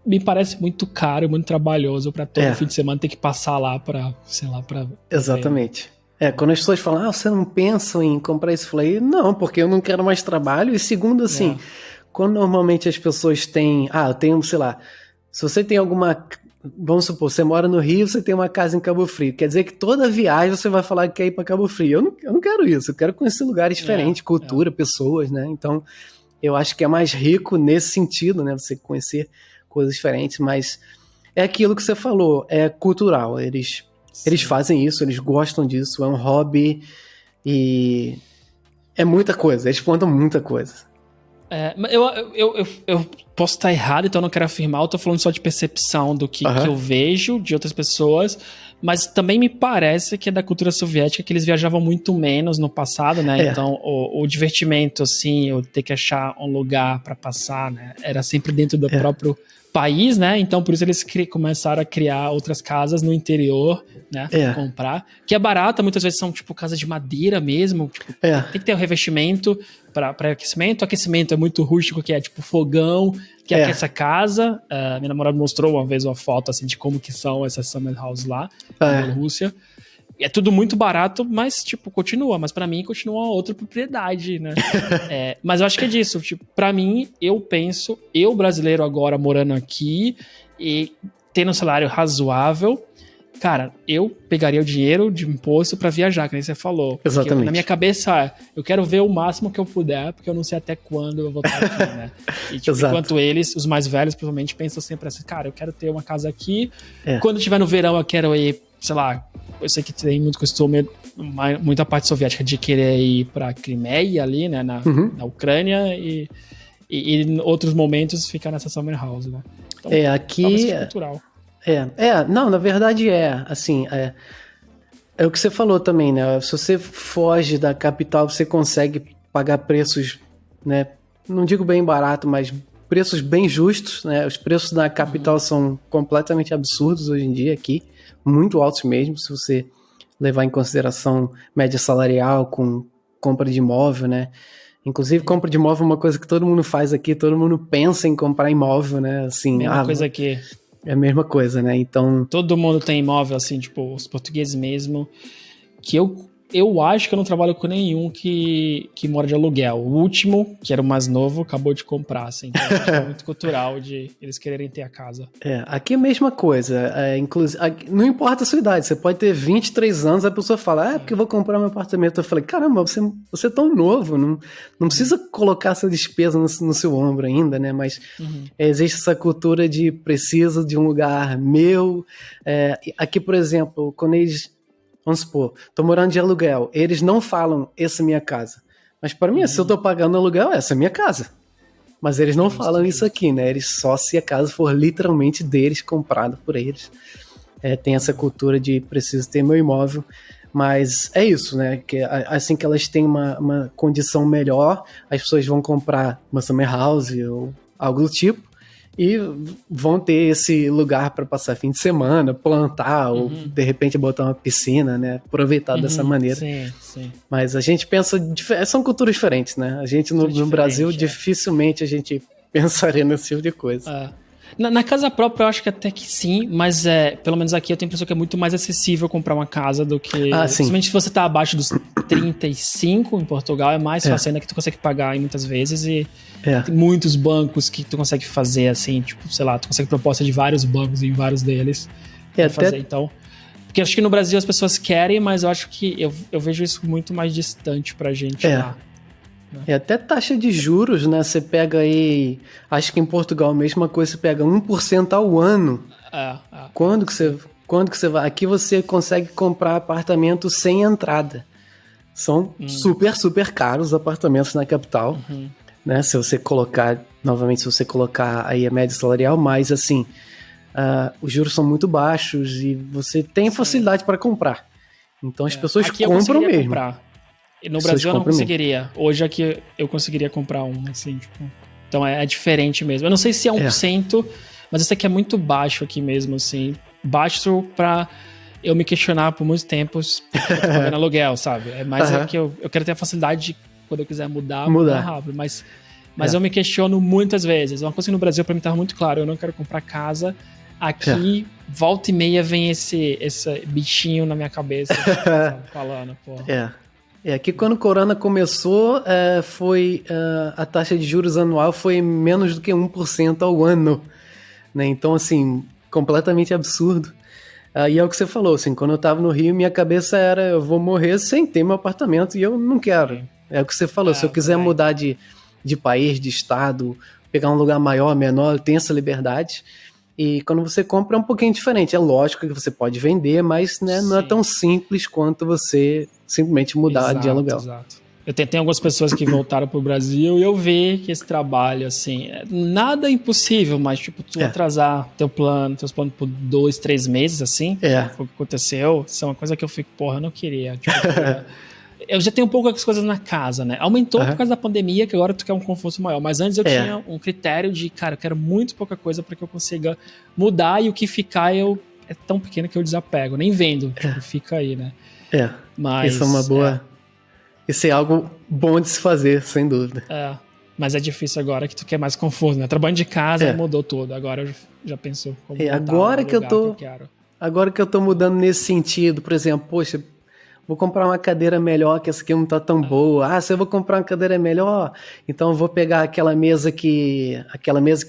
A: me parece muito caro, muito trabalhoso pra todo fim de semana ter que passar lá pra, sei lá, pra...
B: Exatamente. Quando as pessoas falam, você não pensa em comprar isso? Eu falei, não, porque eu não quero mais trabalho. E segundo, assim, quando normalmente as pessoas têm... eu tenho, sei lá, se você tem alguma... Vamos supor, você mora no Rio, você tem uma casa em Cabo Frio. Quer dizer que toda viagem você vai falar que quer ir para Cabo Frio. Eu não quero isso. Eu quero conhecer lugares diferentes, cultura, pessoas, né? Então, eu acho que é mais rico nesse sentido, né? Você conhecer coisas diferentes, mas é aquilo que você falou, é cultural. Eles fazem isso, eles gostam disso, é um hobby e é muita coisa. Eles plantam muita coisa.
A: Eu posso estar errado, então eu não quero afirmar, eu tô falando só de percepção do que eu vejo de outras pessoas, mas também me parece que é da cultura soviética que eles viajavam muito menos no passado, né? Então o divertimento, assim, eu ter que achar um lugar para passar, né? Era sempre dentro do próprio país, né? Então por isso eles começaram a criar outras casas no interior, né? Comprar, que é barata, muitas vezes são tipo casas de madeira mesmo, tipo, tem que ter o revestimento para aquecimento. O aquecimento é muito rústico, que é tipo fogão, que aquece a casa. Minha namorada mostrou uma vez uma foto assim de como que são essas summer houses lá na Bielorrússia. É tudo muito barato, mas, tipo, continua. Mas pra mim, continua outra propriedade, né? Mas eu acho que é disso. Tipo, pra mim, eu penso, eu brasileiro agora morando aqui e tendo um salário razoável, cara, eu pegaria o dinheiro de imposto pra viajar, que nem você falou.
B: Exatamente.
A: Na minha cabeça, eu quero ver o máximo que eu puder, porque eu não sei até quando eu vou estar aqui, né? E, tipo, enquanto eles, os mais velhos, provavelmente pensam sempre assim, cara, eu quero ter uma casa aqui. Quando tiver no verão, eu quero ir, sei lá, eu sei que tem muito costume, muita parte soviética de querer ir pra Crimeia ali, né, na Ucrânia, e em outros momentos ficar nessa summer house, né? Então,
B: aqui...
A: cultural.
B: Não, na verdade assim, é o que você falou também, né? Se você foge da capital, você consegue pagar preços, né? Não digo bem barato, mas preços bem justos, né? Os preços na capital são completamente absurdos hoje em dia aqui, muito altos mesmo, se você levar em consideração média salarial com compra de imóvel, né? Inclusive, compra de imóvel é uma coisa que todo mundo faz aqui, todo mundo pensa em comprar imóvel, né? Assim,
A: mesma coisa aqui.
B: É a mesma coisa, né? Então...
A: Todo mundo tem imóvel, assim, tipo, os portugueses mesmo, que eu acho que eu não trabalho com nenhum que mora de aluguel. O último, que era o mais novo, acabou de comprar, assim. Então, acho que é muito cultural de eles quererem ter a casa.
B: Aqui é a mesma coisa. Inclusive, não importa a sua idade, você pode ter 23 anos, a pessoa fala, porque eu vou comprar meu apartamento. Eu falei, caramba, você é tão novo, não precisa colocar essa despesa no seu ombro ainda, né? Mas existe essa cultura de preciso de um lugar meu. Aqui, por exemplo, quando eles... Vamos supor, tô morando de aluguel. Eles não falam, essa é minha casa. Mas para mim, se eu tô pagando aluguel, essa é minha casa. Mas eles não falam isso aqui, né? Eles só se a casa for literalmente deles, comprada por eles. Tem essa cultura de preciso ter meu imóvel. Mas é isso, né? Que assim que elas têm uma condição melhor, as pessoas vão comprar uma summer house ou algo do tipo. E vão ter esse lugar para passar fim de semana, plantar, ou de repente botar uma piscina, né? Aproveitar dessa maneira.
A: Sim.
B: Mas a gente pensa... São culturas diferentes, né? A gente no Brasil, dificilmente a gente pensaria nesse tipo de coisa.
A: Na casa própria eu acho que até que sim, mas pelo menos aqui eu tenho a impressão que é muito mais acessível comprar uma casa do que... Principalmente se você tá abaixo dos 35 em Portugal, é mais fácil ainda que tu consegue pagar muitas vezes e tem muitos bancos que tu consegue fazer assim, tipo, sei lá, tu consegue proposta de vários bancos em vários deles fazer, então... Porque acho que no Brasil as pessoas querem, mas eu acho que eu vejo isso muito mais distante pra gente lá.
B: Até taxa de juros, né? Você pega aí... Acho que em Portugal a mesma coisa, você pega 1% ao ano. Quando que você vai... Aqui você consegue comprar apartamento sem entrada. São super, super caros os apartamentos na capital. Né? Se você colocar... Novamente, se você colocar aí a média salarial, mas assim... os juros são muito baixos e você tem facilidade para comprar. Então as pessoas
A: aqui
B: compram mesmo.
A: Comprar. No Brasil eu não conseguiria. Hoje aqui eu conseguiria comprar um, assim, tipo... Então é diferente mesmo. Eu não sei se é 1%, mas isso aqui é muito baixo aqui mesmo, assim. Baixo pra eu me questionar por muitos tempos pagando aluguel, sabe? É mais que eu quero ter a facilidade de, quando eu quiser mudar rápido. Mas eu me questiono muitas vezes. Uma coisa que no Brasil pra mim tá muito claro, eu não quero comprar casa. Aqui, volta e meia, vem esse bichinho na minha cabeça, sabe, falando, porra.
B: Aqui quando o Corona começou, a taxa de juros anual foi menos do que 1% ao ano, né? Então, assim, completamente absurdo. E é o que você falou, assim, quando eu tava no Rio, minha cabeça era, eu vou morrer sem ter meu apartamento e eu não quero. É o que você falou, se eu quiser mudar de país, de estado, pegar um lugar maior, menor, eu tenho essa liberdade. E quando você compra é um pouquinho diferente. É lógico que você pode vender, mas né, não é tão simples quanto você simplesmente mudar de aluguel.
A: Exato. Eu tenho algumas pessoas que voltaram pro Brasil e eu vi que esse trabalho, assim, nada impossível, mas, tipo, tu atrasar teus planos por 2, 3 meses, assim, foi o que aconteceu, isso é uma coisa que eu fico, porra, eu não queria. Tipo, eu já tenho um pouco as coisas na casa, né? Aumentou por causa da pandemia, que agora tu quer um conforto maior, mas antes eu tinha um critério de, cara, eu quero muito pouca coisa para que eu consiga mudar e o que ficar é tão pequeno que eu desapego, nem vendo, tipo, fica aí, né? Mas,
B: isso é uma boa... Isso é algo bom de se fazer, sem dúvida.
A: Mas é difícil agora que tu quer mais conforto, né? Trabalhando de casa mudou tudo. Agora eu já pensou como
B: agora que eu quero. Agora que eu tô mudando nesse sentido, por exemplo, poxa, vou comprar uma cadeira melhor, que essa aqui não tá tão boa. Se eu vou comprar uma cadeira melhor, então eu vou pegar aquela mesa que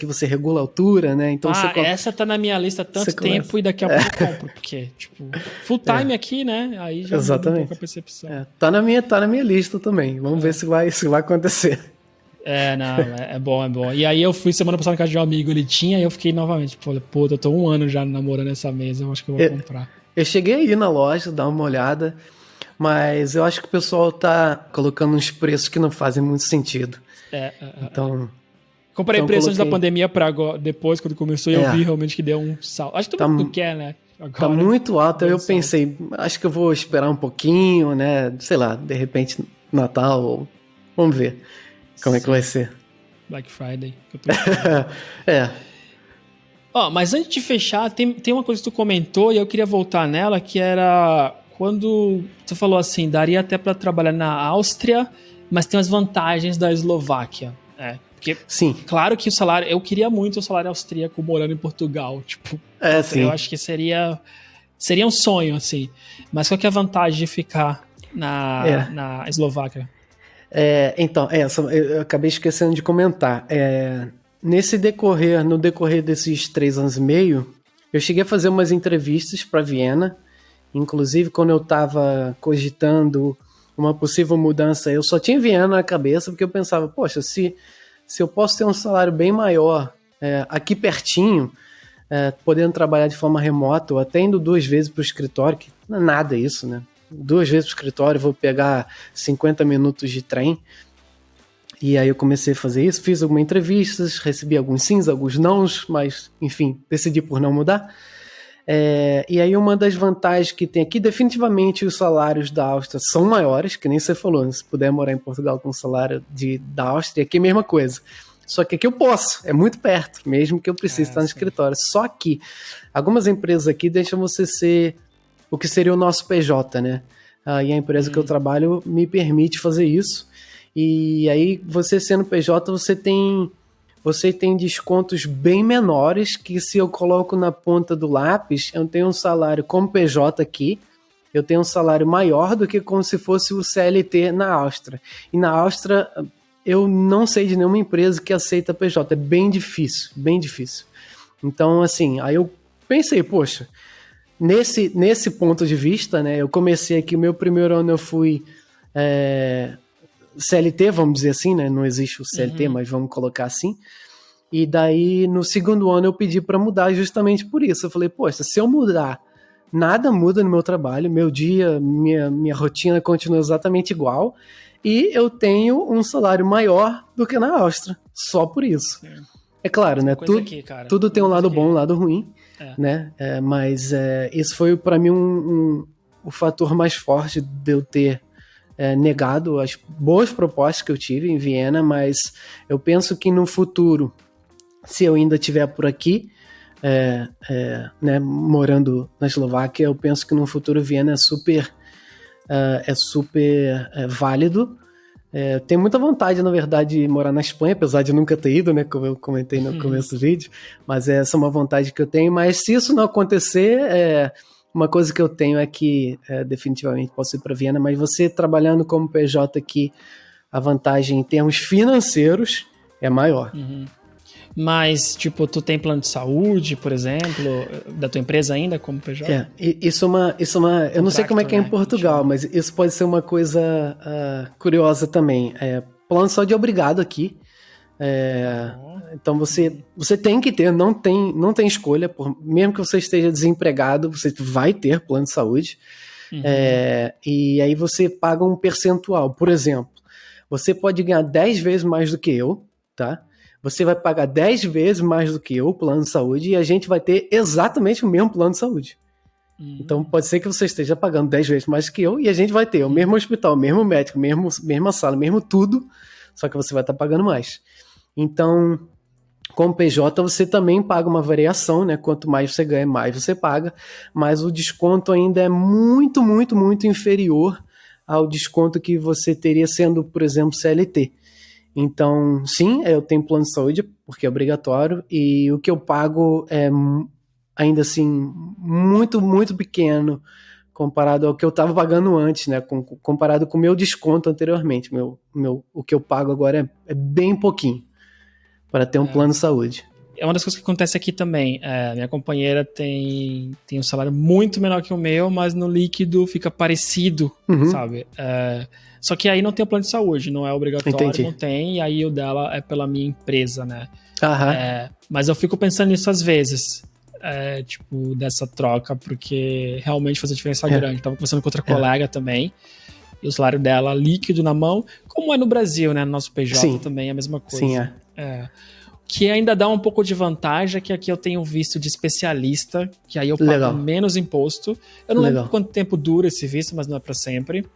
B: você regula a altura, né? Então
A: essa tá na minha lista há tanto tempo e daqui a pouco eu compro, porque, tipo, full time aqui, né? Aí já muda um pouco a percepção.
B: Tá na minha lista também. Vamos ver se vai acontecer.
A: É bom. E aí eu fui semana passada na casa de um amigo, ele tinha, e eu fiquei novamente, pô, eu tô 1 ano já namorando essa mesa, eu acho que eu vou comprar.
B: Eu cheguei aí na loja, dar uma olhada, mas eu acho que o pessoal tá colocando uns preços que não fazem muito sentido. Então...
A: Comprei preço antes da pandemia pra agora, depois, quando começou, e eu vi realmente que deu um salto. Acho que todo mundo quer, né? Agora,
B: tá muito alto, aí eu pensei, acho que eu vou esperar um pouquinho, né? Sei lá, de repente Natal, ou... vamos ver como é que vai ser.
A: Black Friday. Que eu tô mas antes de fechar, tem uma coisa que tu comentou e eu queria voltar nela, que era quando tu falou assim, daria até pra trabalhar na Áustria, mas tem as vantagens da Eslováquia. Porque, claro que o salário... Eu queria muito o salário austríaco morando em Portugal. Tipo, eu acho que seria um sonho, assim. Mas qual que é a vantagem de ficar na Eslováquia?
B: Então, eu acabei esquecendo de comentar. No decorrer desses 3 anos e meio, eu cheguei a fazer umas entrevistas para Viena. Inclusive, quando eu estava cogitando uma possível mudança, eu só tinha Viena na cabeça, porque eu pensava, poxa, se eu posso ter um salário bem maior aqui pertinho, podendo trabalhar de forma remota, ou até indo 2 vezes para o escritório, que não é nada isso, né? 2 vezes para o escritório, vou pegar 50 minutos de trem. E aí eu comecei a fazer isso, fiz algumas entrevistas, recebi alguns sims, alguns nãos, mas, enfim, decidi por não mudar. E aí uma das vantagens que tem aqui, definitivamente os salários da Áustria são maiores, que nem você falou, né? Se puder morar em Portugal com o salário da Áustria, aqui é a mesma coisa. Só que aqui eu posso, é muito perto, mesmo que eu precise estar no escritório. Só que algumas empresas aqui deixam você ser o que seria o nosso PJ, né? E a empresa que eu trabalho me permite fazer isso. E aí, você sendo PJ, você tem descontos bem menores, que se eu coloco na ponta do lápis, eu tenho um salário como PJ aqui, eu tenho um salário maior do que como se fosse o CLT na Áustria. E na Áustria, eu não sei de nenhuma empresa que aceita PJ, é bem difícil, bem difícil. Então, assim, aí eu pensei, poxa, nesse ponto de vista, né, eu comecei aqui, o meu primeiro ano eu fui CLT, vamos dizer assim, né, não existe o CLT, mas vamos colocar assim, e daí no segundo ano eu pedi para mudar justamente por isso, eu falei, poxa, se eu mudar, nada muda no meu trabalho, meu dia, minha rotina continua exatamente igual, e eu tenho um salário maior do que na Áustria, só por isso. É claro, né, tudo tem um lado bom, um lado ruim, né? Mas isso foi para mim o fator mais forte de eu ter negado as boas propostas que eu tive em Viena, mas eu penso que no futuro, se eu ainda estiver por aqui, né, morando na Eslováquia, eu penso que no futuro Viena é super válido. Tenho muita vontade, na verdade, de morar na Espanha, apesar de nunca ter ido, né, como eu comentei no começo do vídeo, mas essa é uma vontade que eu tenho, mas se isso não acontecer, uma coisa que eu tenho é que definitivamente posso ir para Viena, mas você trabalhando como PJ aqui, a vantagem em termos financeiros é maior.
A: Mas, tipo, tu tem plano de saúde, por exemplo, da tua empresa ainda como PJ?
B: Isso é uma eu não sei como é que é em Portugal, mas isso pode ser uma coisa curiosa também. Plano de saúde é obrigado aqui. Então você tem que ter, não tem escolha, mesmo que você esteja desempregado, você vai ter plano de saúde. E aí você paga um percentual. Por exemplo, você pode ganhar 10 vezes mais do que eu, tá? Você vai pagar 10 vezes mais do que eu, o plano de saúde, e a gente vai ter exatamente o mesmo plano de saúde. Então pode ser que você esteja pagando 10 vezes mais que eu, e a gente vai ter o mesmo hospital, o mesmo médico, mesma sala, mesmo tudo, só que você vai estar pagando mais. Então, com o PJ, você também paga uma variação, né? Quanto mais você ganha, mais você paga, mas o desconto ainda é muito, muito, muito inferior ao desconto que você teria sendo, por exemplo, CLT. Então, sim, eu tenho plano de saúde, porque é obrigatório, e o que eu pago é ainda assim muito, muito pequeno comparado ao que eu estava pagando antes, né? Comparado com o meu desconto anteriormente. O que eu pago agora é bem pouquinho para ter um plano de saúde.
A: É uma das coisas que acontece aqui também. Minha companheira tem um salário muito menor que o meu, mas no líquido fica parecido, sabe? Só que aí não tem o plano de saúde, não é obrigatório, Entendi. Não tem, e aí o dela é pela minha empresa, né? Mas eu fico pensando nisso às vezes, tipo, dessa troca, porque realmente faz a diferença grande. Tava conversando com outra colega também, e o salário dela líquido na mão, como é no Brasil, né? No nosso PJ também é a mesma coisa.
B: Sim,
A: que ainda dá um pouco de vantagem, que aqui eu tenho visto de especialista, que aí eu pago menos imposto. Eu não lembro quanto tempo dura esse visto, mas não é para sempre.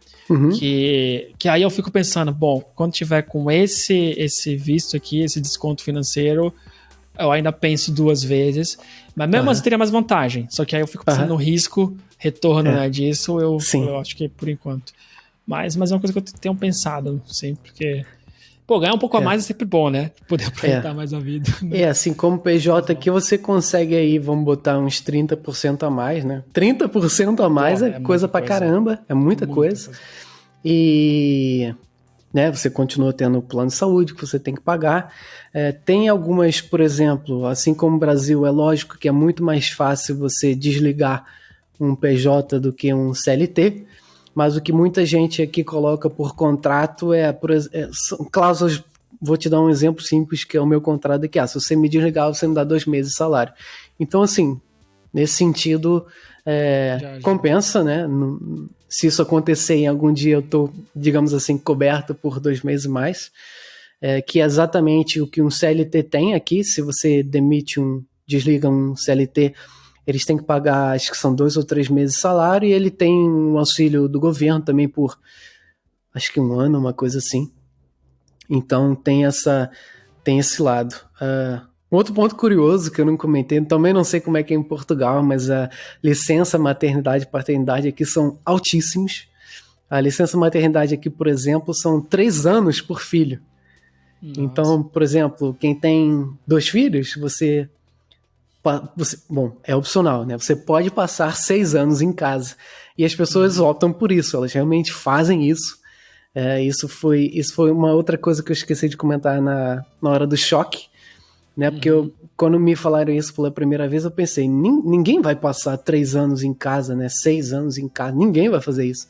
A: Que aí eu fico pensando, bom, quando tiver com esse visto aqui, esse desconto financeiro, eu ainda penso 2 vezes, mas mesmo assim teria mais vantagem. Só que aí eu fico pensando no risco, retorno né, disso, eu acho que por enquanto. Mas é uma coisa que eu tenho pensado, sim, porque... Pô, ganhar um pouco a mais é sempre bom, né? Poder aproveitar mais a vida. Né?
B: Assim como PJ aqui, você consegue aí, vamos botar uns 30% a mais, né? 30% a mais é coisa pra caramba, é muita coisa. E né, você continua tendo o plano de saúde que você tem que pagar. Tem algumas, por exemplo, assim como o Brasil, é lógico que é muito mais fácil você desligar um PJ do que um CLT, mas o que muita gente aqui coloca por contrato são cláusulas. Vou te dar um exemplo simples, que é o meu contrato aqui. Se você me desligar, você me dá 2 meses de salário. Então, assim, nesse sentido, compensa, né? Se isso acontecer em algum dia, eu tô, digamos assim, coberto por 2 meses mais, que é exatamente o que um CLT tem aqui. Se você desliga um CLT, eles têm que pagar, acho que são 2 ou 3 meses de salário, e ele tem um auxílio do governo também por, acho que 1 ano, uma coisa assim. Então tem esse lado. Outro ponto curioso que eu não comentei, também não sei como é que é em Portugal, mas a licença maternidade e paternidade aqui são altíssimos. A licença maternidade aqui, por exemplo, são 3 anos por filho. Nossa. Então, por exemplo, quem tem 2 filhos, bom, é opcional, né? Você pode passar 6 anos em casa. E as pessoas optam por isso, elas realmente fazem isso. Isso foi uma outra coisa que eu esqueci de comentar na hora do choque, né? Porque quando me falaram isso pela primeira vez, eu pensei, ninguém vai passar 3 anos em casa, né? 6 anos em casa, ninguém vai fazer isso.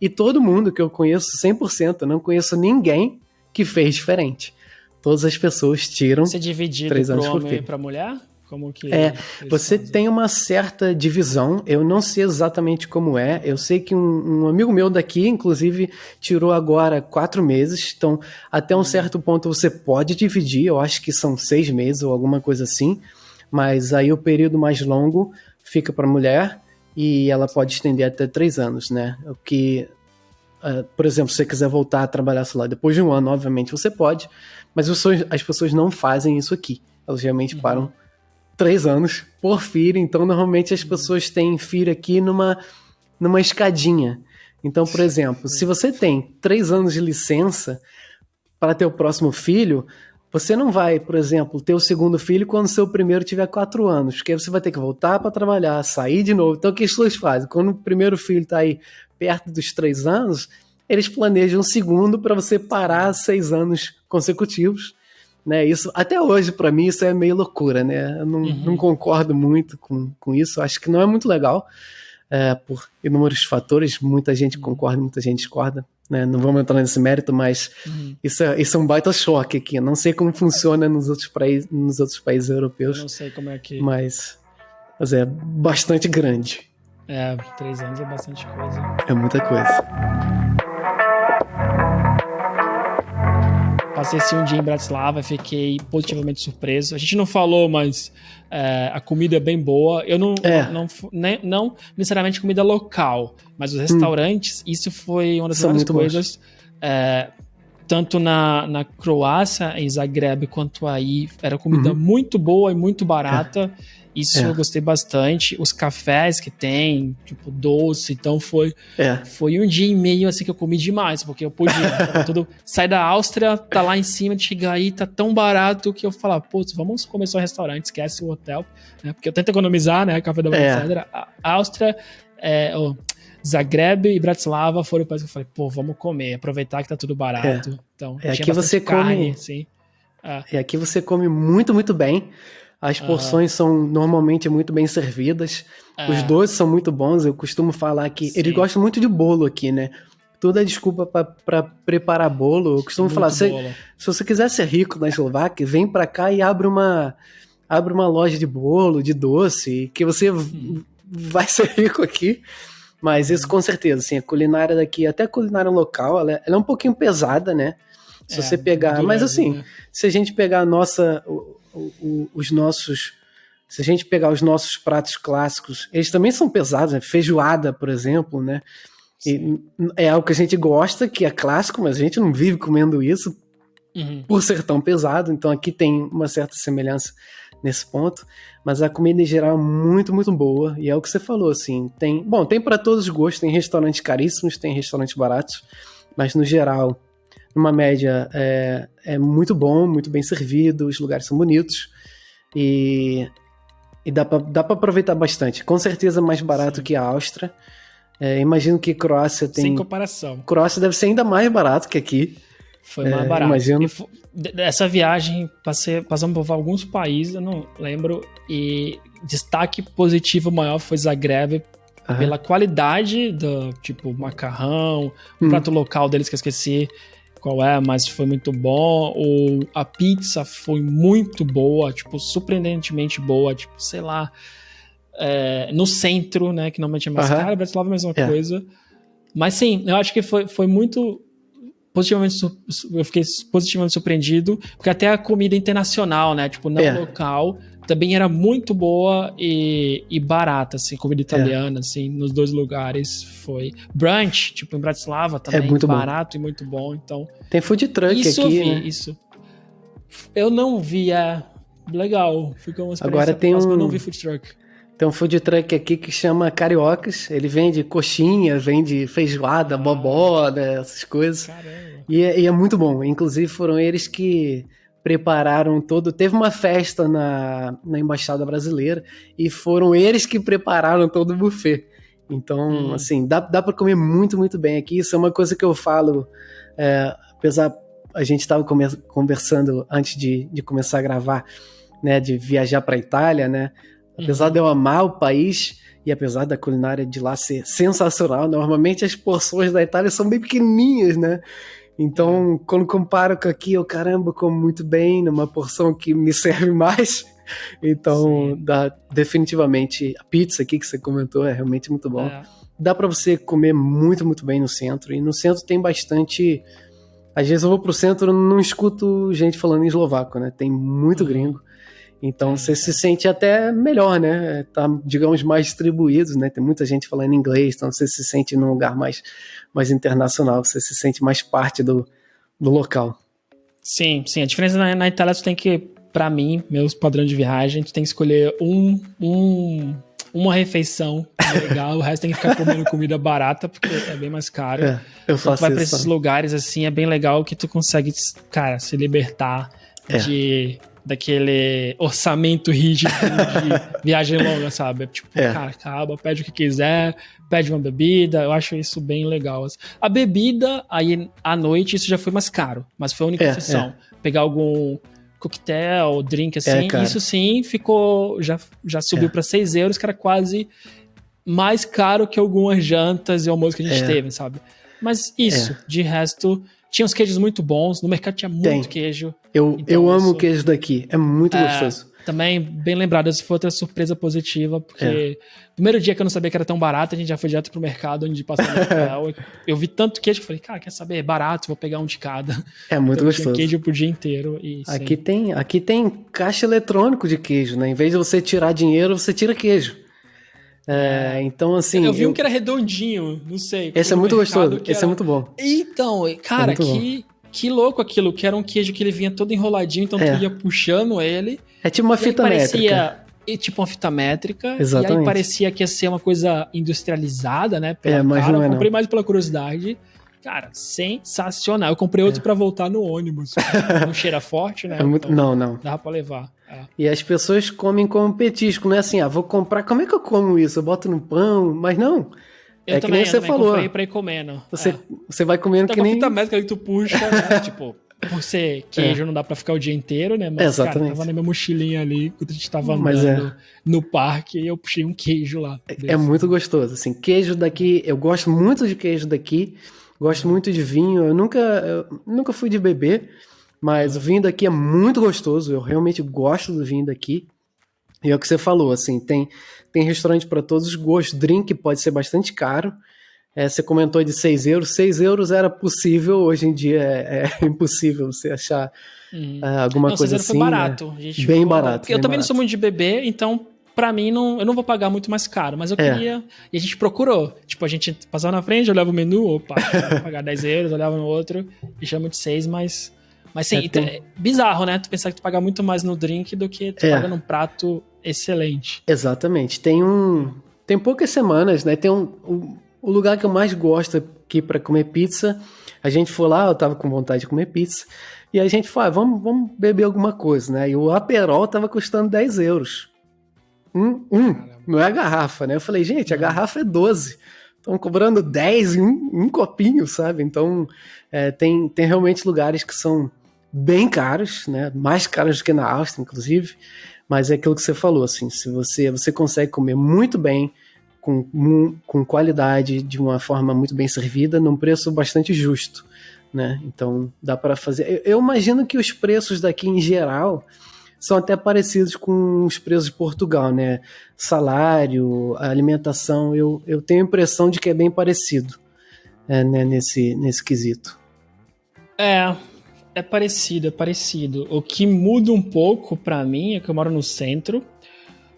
B: E todo mundo que eu conheço, 100%, eu não conheço ninguém que fez diferente. Todas as pessoas tiram 3 anos por filho.
A: Homem e para mulher? Como que
B: você tem uma certa divisão, eu não sei exatamente como é, eu sei que um amigo meu daqui, inclusive, tirou agora 4 meses, então até um certo ponto você pode dividir, eu acho que são 6 meses ou alguma coisa assim, mas aí o período mais longo fica para a mulher e ela pode estender até 3 anos, né? O que, por exemplo, se você quiser voltar a trabalhar, sei lá, depois de 1 ano, obviamente você pode, mas as pessoas não fazem isso aqui, elas realmente param 3 anos por filho, então normalmente as pessoas têm filho aqui numa escadinha. Então, por exemplo, se você tem 3 anos de licença para ter o próximo filho, você não vai, por exemplo, ter o segundo filho quando o seu primeiro tiver 4 anos, porque aí você vai ter que voltar para trabalhar, sair de novo. Então, o que as pessoas fazem? Quando o primeiro filho está aí perto dos 3 anos, eles planejam um segundo para você parar 6 anos consecutivos. Né, isso, até hoje, para mim, isso é meio loucura, né? Eu não concordo muito com isso, acho que não é muito legal, por inúmeros fatores, muita gente concorda, muita gente discorda, né? Não vamos entrar nesse mérito, mas isso é um baita choque aqui. Eu não sei como funciona nos outros países europeus.
A: Eu não sei como é que...
B: Mas é bastante grande.
A: 3 anos é bastante coisa.
B: É muita coisa.
A: passei esse um dia em Bratislava e fiquei positivamente surpreso. A gente não falou, mas a comida é bem boa. Eu não necessariamente comida local, mas os restaurantes, isso foi uma das melhores coisas. Tanto na Croácia, em Zagreb, quanto aí, era comida muito boa e muito barata. Isso eu gostei bastante. Os cafés que tem, tipo, doce. Então foi um dia e meio assim que eu comi demais, porque eu podia. Sai da Áustria, tá lá em cima, de chegar aí, tá tão barato que eu falava, putz, vamos comer só um restaurante, esquece o hotel. Né? Porque eu tento economizar, né? Café da manhã, etc. A Áustria, Zagreb e Bratislava foram países que eu falei, pô, vamos comer, aproveitar que tá tudo barato. Então,
B: aqui você carne, come. Assim. E aqui você come muito, muito bem. As porções são normalmente muito bem servidas. Os doces são muito bons. Eu costumo falar que eles gostam muito de bolo aqui, né? Toda desculpa para preparar bolo. Eu costumo falar, se você quiser ser rico na Eslováquia, vem para cá e abre uma loja de bolo, de doce, que você vai ser rico aqui. Mas isso com certeza, assim, a culinária daqui, até a culinária local, ela é um pouquinho pesada, né? Se você pegar... Mas assim, né? Se a gente pegar se a gente pegar os nossos pratos clássicos, eles também são pesados, né? Feijoada, por exemplo, né? E é algo que a gente gosta, que é clássico, mas a gente não vive comendo isso por ser tão pesado. Então aqui tem uma certa semelhança nesse ponto, mas a comida em geral é muito, muito boa, e é o que você falou, assim, tem para todos os gostos, tem restaurantes caríssimos, tem restaurantes baratos, mas no geral, numa média, é muito bom, muito bem servido, os lugares são bonitos, e dá pra aproveitar bastante. Com certeza mais barato que a Áustria. Imagino que Croácia tem...
A: Sem comparação.
B: Croácia deve ser ainda mais barato que aqui.
A: Foi mais barato.
B: Imagino.
A: Essa viagem, passamos por alguns países, eu não lembro, e destaque positivo maior foi Zagreb, pela qualidade do, tipo, macarrão, o prato local deles que eu esqueci qual mas foi muito bom. A pizza foi muito boa, tipo, surpreendentemente boa, tipo, sei lá, no centro, né, que normalmente é mais caro, Bratislava é a mesma coisa. Mas sim, eu acho que foi muito eu fiquei positivamente surpreendido, porque até a comida internacional, né, tipo, não local, também era muito boa e barata, assim, comida italiana, assim, nos dois lugares foi. Brunch, tipo, em Bratislava também, muito barato bom. E muito bom, então...
B: Tem food truck
A: isso
B: aqui,
A: eu vi,
B: né?
A: Isso eu não vi, legal, ficou uma experiência.
B: Agora tem
A: mas eu não vi food truck.
B: Tem um food truck aqui que chama Cariocas, ele vende coxinha, vende feijoada, bobó, né, essas coisas.
A: Caramba.
B: E é muito bom, inclusive foram eles que prepararam teve uma festa na Embaixada Brasileira e foram eles que prepararam todo o buffet. Então, assim, dá pra comer muito, muito bem aqui. Isso é uma coisa que eu falo, apesar, a gente estava conversando antes de começar a gravar, né, de viajar para a Itália, né, apesar de eu amar o país e apesar da culinária de lá ser sensacional, normalmente as porções da Itália são bem pequenininhas, né? Então, quando comparo com aqui, eu, caramba, como muito bem, numa porção que me serve mais. Então, definitivamente, a pizza aqui que você comentou é realmente muito bom. Dá para você comer muito, muito bem no centro. E no centro tem bastante... Às vezes eu vou pro centro e não escuto gente falando em eslovaco, né? Tem muito gringo. Então você se sente até melhor, né? Tá, digamos, mais distribuído, né? Tem muita gente falando inglês, então você se sente num lugar mais internacional, você se sente mais parte do local.
A: Sim. A diferença na Itália, tu tem que, pra mim, meus padrões de viagem, tu tem que escolher uma refeição legal, o resto tem que ficar comendo comida barata, porque é bem mais caro.
B: Eu faço
A: tu vai
B: isso,
A: pra esses lugares, assim, é bem legal que tu consegue, cara, se libertar daquele orçamento rígido de viagem longa, sabe? Tipo, cara, acaba, pede o que quiser, pede uma bebida, eu acho isso bem legal. A bebida, aí à noite, isso já foi mais caro, mas foi a única exceção. Pegar algum coquetel, drink, assim, isso sim ficou, já subiu pra 6 euros, que era quase mais caro que algumas jantas e almoço que a gente teve, sabe? Mas isso, de resto... Tinha uns queijos muito bons, no mercado tinha muito queijo.
B: Eu amo o queijo daqui, é muito gostoso.
A: Também, bem lembrado, essa foi outra surpresa positiva, porque primeiro dia que eu não sabia que era tão barato, a gente já foi direto pro mercado, onde passou no hotel. Eu vi tanto queijo que eu falei, cara, quer saber? É barato, vou pegar um de cada.
B: É muito
A: então,
B: gostoso.
A: Tinha queijo pro dia inteiro. E,
B: aqui tem caixa eletrônico de queijo, né? Em vez de você tirar dinheiro, você tira queijo. Então, assim...
A: Eu vi um que era redondinho, não sei.
B: Esse é muito gostoso, esse é muito bom.
A: Então, cara, que louco aquilo, que era um queijo que ele vinha todo enroladinho, então tu ia puxando ele.
B: É tipo uma fita métrica.
A: Tipo uma fita métrica.
B: Exatamente.
A: E aí parecia que ia ser uma coisa industrializada, né?
B: Mas não é,
A: eu comprei mais pela curiosidade. Cara, sensacional. Eu comprei outro pra voltar no ônibus. Não cheira forte, né?
B: Não.
A: Dava pra levar.
B: E as pessoas comem como petisco, não é assim, vou comprar, como é que eu como isso? Eu boto no pão, mas não.
A: Eu
B: que nem você falou.
A: Comprei pra ir comendo.
B: Você vai comendo
A: então,
B: que nem...
A: fita métrica que tu puxa, né? Tipo, por ser queijo não dá pra ficar o dia inteiro, né? Mas,
B: exatamente.
A: Cara, tava na minha mochilinha ali, quando a gente tava andando no parque, e eu puxei um queijo lá.
B: É muito gostoso, assim, queijo daqui, eu gosto muito de queijo daqui, gosto muito de vinho, eu nunca fui de beber, mas o vinho daqui é muito gostoso, eu realmente gosto do vinho daqui. E é o que você falou, assim, tem restaurante para todos os gostos, drink pode ser bastante caro. Você comentou de 6 euros. 6 euros era possível, hoje em dia é impossível você achar alguma coisa assim.
A: 6 euros foi barato.
B: Né? Bem barato.
A: Eu também não sou muito de beber, então pra mim eu não vou pagar muito mais caro, mas eu queria... E a gente procurou. Tipo, a gente passava na frente, olhava o menu, opa, vou pagar 10 euros, olhava no outro e chama de 6, mas sim, é bizarro, né? Tu pensar que tu paga muito mais no drink do que tu paga num prato excelente.
B: Exatamente. Tem poucas semanas, né? Tem o lugar que eu mais gosto aqui para comer pizza. A gente foi lá, eu tava com vontade de comer pizza, e a gente falou, vamos beber alguma coisa, né? E o Aperol tava custando 10 euros. Não é a garrafa, né? Eu falei, gente, a garrafa é 12. Estão cobrando 10 em um copinho, sabe? Então, tem realmente lugares que são bem caros, né? Mais caros do que na Áustria, inclusive. Mas é aquilo que você falou, assim, se você consegue comer muito bem, com qualidade, de uma forma muito bem servida, num preço bastante justo, né? Então, dá para fazer... Eu imagino que os preços daqui, em geral, são até parecidos com os preços de Portugal, né? Salário, alimentação, eu tenho a impressão de que é bem parecido, né? nesse quesito.
A: É parecido. O que muda um pouco pra mim é que eu moro no centro.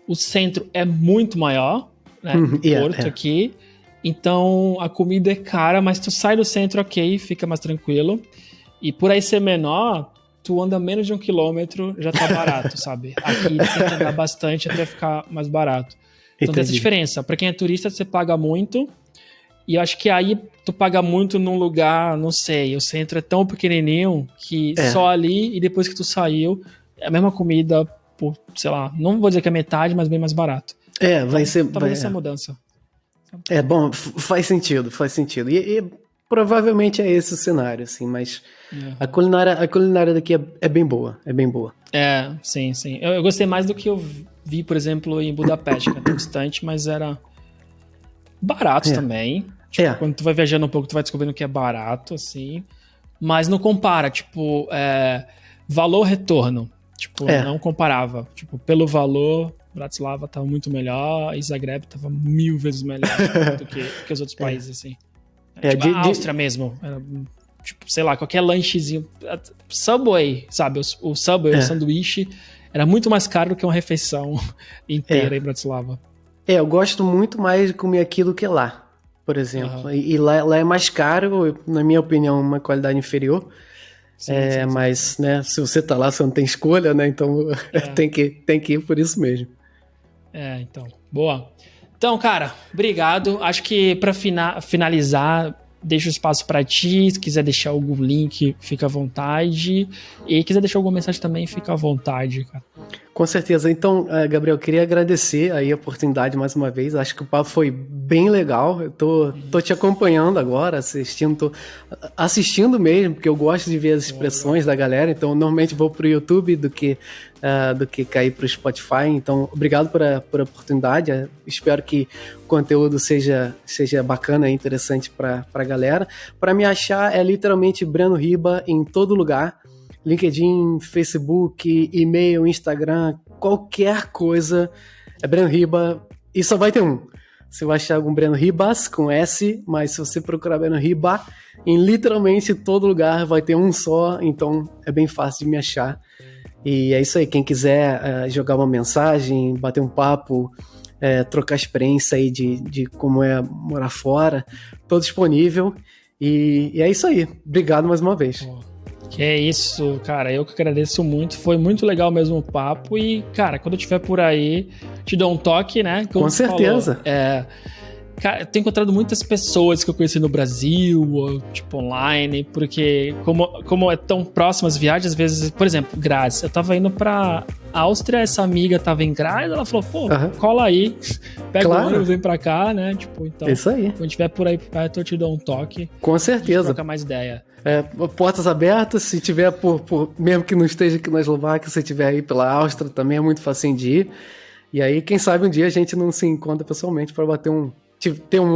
A: O centro é muito maior, né? Porto aqui. Então a comida é cara, mas tu sai do centro, ok, fica mais tranquilo. E por aí ser menor, tu anda menos de 1 quilômetro, já tá barato, sabe? Aqui tem que andar bastante até ficar mais barato. Então tem essa diferença. Pra quem é turista, você paga muito. E eu acho que aí tu paga muito num lugar, não sei, o centro é tão pequenininho que só ali, e depois que tu saiu, é a mesma comida por, sei lá, não vou dizer que é metade, mas bem mais barato.
B: Vai ser...
A: Talvez essa mudança.
B: Bom, faz sentido. E provavelmente é esse o cenário, assim, mas a culinária daqui é bem boa,
A: Sim. Eu gostei mais do que eu vi, por exemplo, em Budapeste, que é tão distante, mas era barato também. Tipo, quando tu vai viajando um pouco, tu vai descobrindo que é barato, assim. Mas não compara, tipo, valor-retorno. Tipo, não comparava. Tipo, pelo valor, Bratislava tava muito melhor e Zagreb tava 1000 vezes melhor do que os outros países, assim. Tipo, a Áustria mesmo. Era, tipo, sei lá, qualquer lanchezinho. Subway, sabe? O Subway, o sanduíche, era muito mais caro do que uma refeição inteira em Bratislava.
B: Eu gosto muito mais de comer aqui do que lá, por exemplo. E lá é mais caro, na minha opinião, uma qualidade inferior. Sim. Mas, né, se você tá lá, você não tem escolha, né? Então tem que ir por isso mesmo.
A: Então. Boa. Então, cara, obrigado. Acho que para finalizar, deixa o espaço para ti. Se quiser deixar algum link, fica à vontade. E quiser deixar alguma mensagem também, fica à vontade, cara.
B: Com certeza. Então, Gabriel, queria agradecer aí a oportunidade mais uma vez. Acho que o papo foi bem legal. Eu tô te acompanhando agora, tô assistindo mesmo, porque eu gosto de ver as expressões da galera. Então, normalmente vou pro YouTube do que cair pro Spotify. Então, obrigado por a oportunidade. Espero que o conteúdo seja bacana e interessante pra galera. Para me achar é literalmente Breno Riba em todo lugar. LinkedIn, Facebook, e-mail, Instagram, qualquer coisa é Breno Riba e só vai ter um. Você vai achar algum Breno Ribas com S, mas se você procurar Breno Riba, em literalmente todo lugar vai ter um só, então é bem fácil de me achar. E é isso aí, quem quiser jogar uma mensagem, bater um papo, trocar experiência aí de como é morar fora, tô disponível. E é isso aí, obrigado mais uma vez.
A: Que é isso, cara, eu que agradeço muito, foi muito legal mesmo o papo e, cara, quando eu estiver por aí, te dou um toque, né?
B: Com certeza.
A: Cara, eu tenho encontrado muitas pessoas que eu conheci no Brasil, ou, tipo, online, porque como é tão próximo as viagens, às vezes, por exemplo, Graz, eu tava indo pra Áustria, essa amiga tava em Graz, ela falou, pô, cola aí, pega o ônibus, vem pra cá, né? Tipo, então,
B: isso aí.
A: Quando estiver por aí perto, eu te dou um toque.
B: Com certeza.
A: Troca mais ideia.
B: Portas abertas, se tiver mesmo que não esteja aqui na Eslováquia, se tiver aí pela Áustria, também é muito facinho de ir. E aí, quem sabe um dia a gente não se encontra pessoalmente para ter um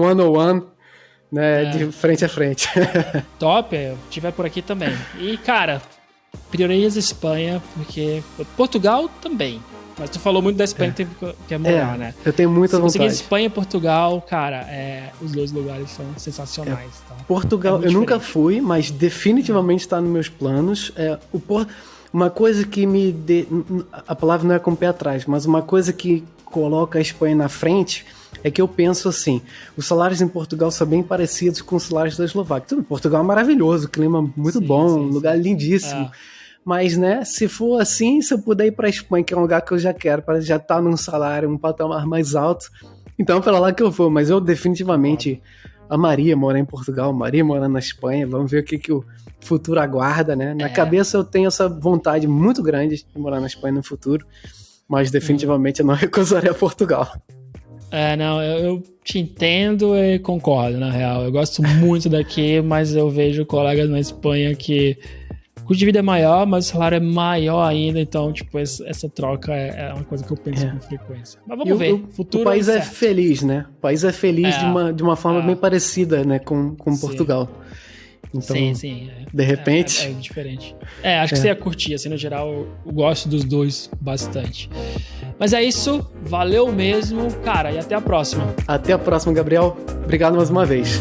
B: one-on-one, né, de frente a frente.
A: Top, estiver por aqui também. E, cara, prioriza Espanha, porque Portugal também. Mas tu falou muito da Espanha que quer morar, né?
B: Eu tenho muita vontade.
A: Se conseguir Espanha e Portugal, cara, os dois lugares são sensacionais. Tá?
B: Portugal, eu nunca fui, mas definitivamente está nos meus planos. Uma coisa que a palavra não é com o pé atrás, mas uma coisa que coloca a Espanha na frente é que eu penso assim, os salários em Portugal são bem parecidos com os salários da Eslováquia. Portugal é maravilhoso, clima muito bom, lugar lindíssimo. Mas, né, se for assim, se eu puder ir pra Espanha, que é um lugar que eu já quero, para já estar num salário, um patamar mais alto, então é pra lá que eu vou. Mas eu definitivamente amaria morar em Portugal, amaria morar na Espanha. Vamos ver o que o futuro aguarda, né? Na cabeça eu tenho essa vontade muito grande de morar na Espanha no futuro, mas definitivamente eu não recusaria Portugal.
A: Não, eu te entendo e concordo, na real. Eu gosto muito daqui, mas eu vejo colegas na Espanha que o custo de vida é maior, mas o salário é maior ainda, então, tipo, essa troca é uma coisa que eu penso com frequência. Mas vamos ver,
B: futuro. O país é feliz, né? O país é feliz de uma forma bem parecida, né, com Portugal. Então,
A: sim.
B: De repente...
A: É diferente. Acho que você ia curtir, assim, no geral, eu gosto dos dois bastante. Mas é isso, valeu mesmo, cara, e até a próxima.
B: Até a próxima, Gabriel. Obrigado mais uma vez.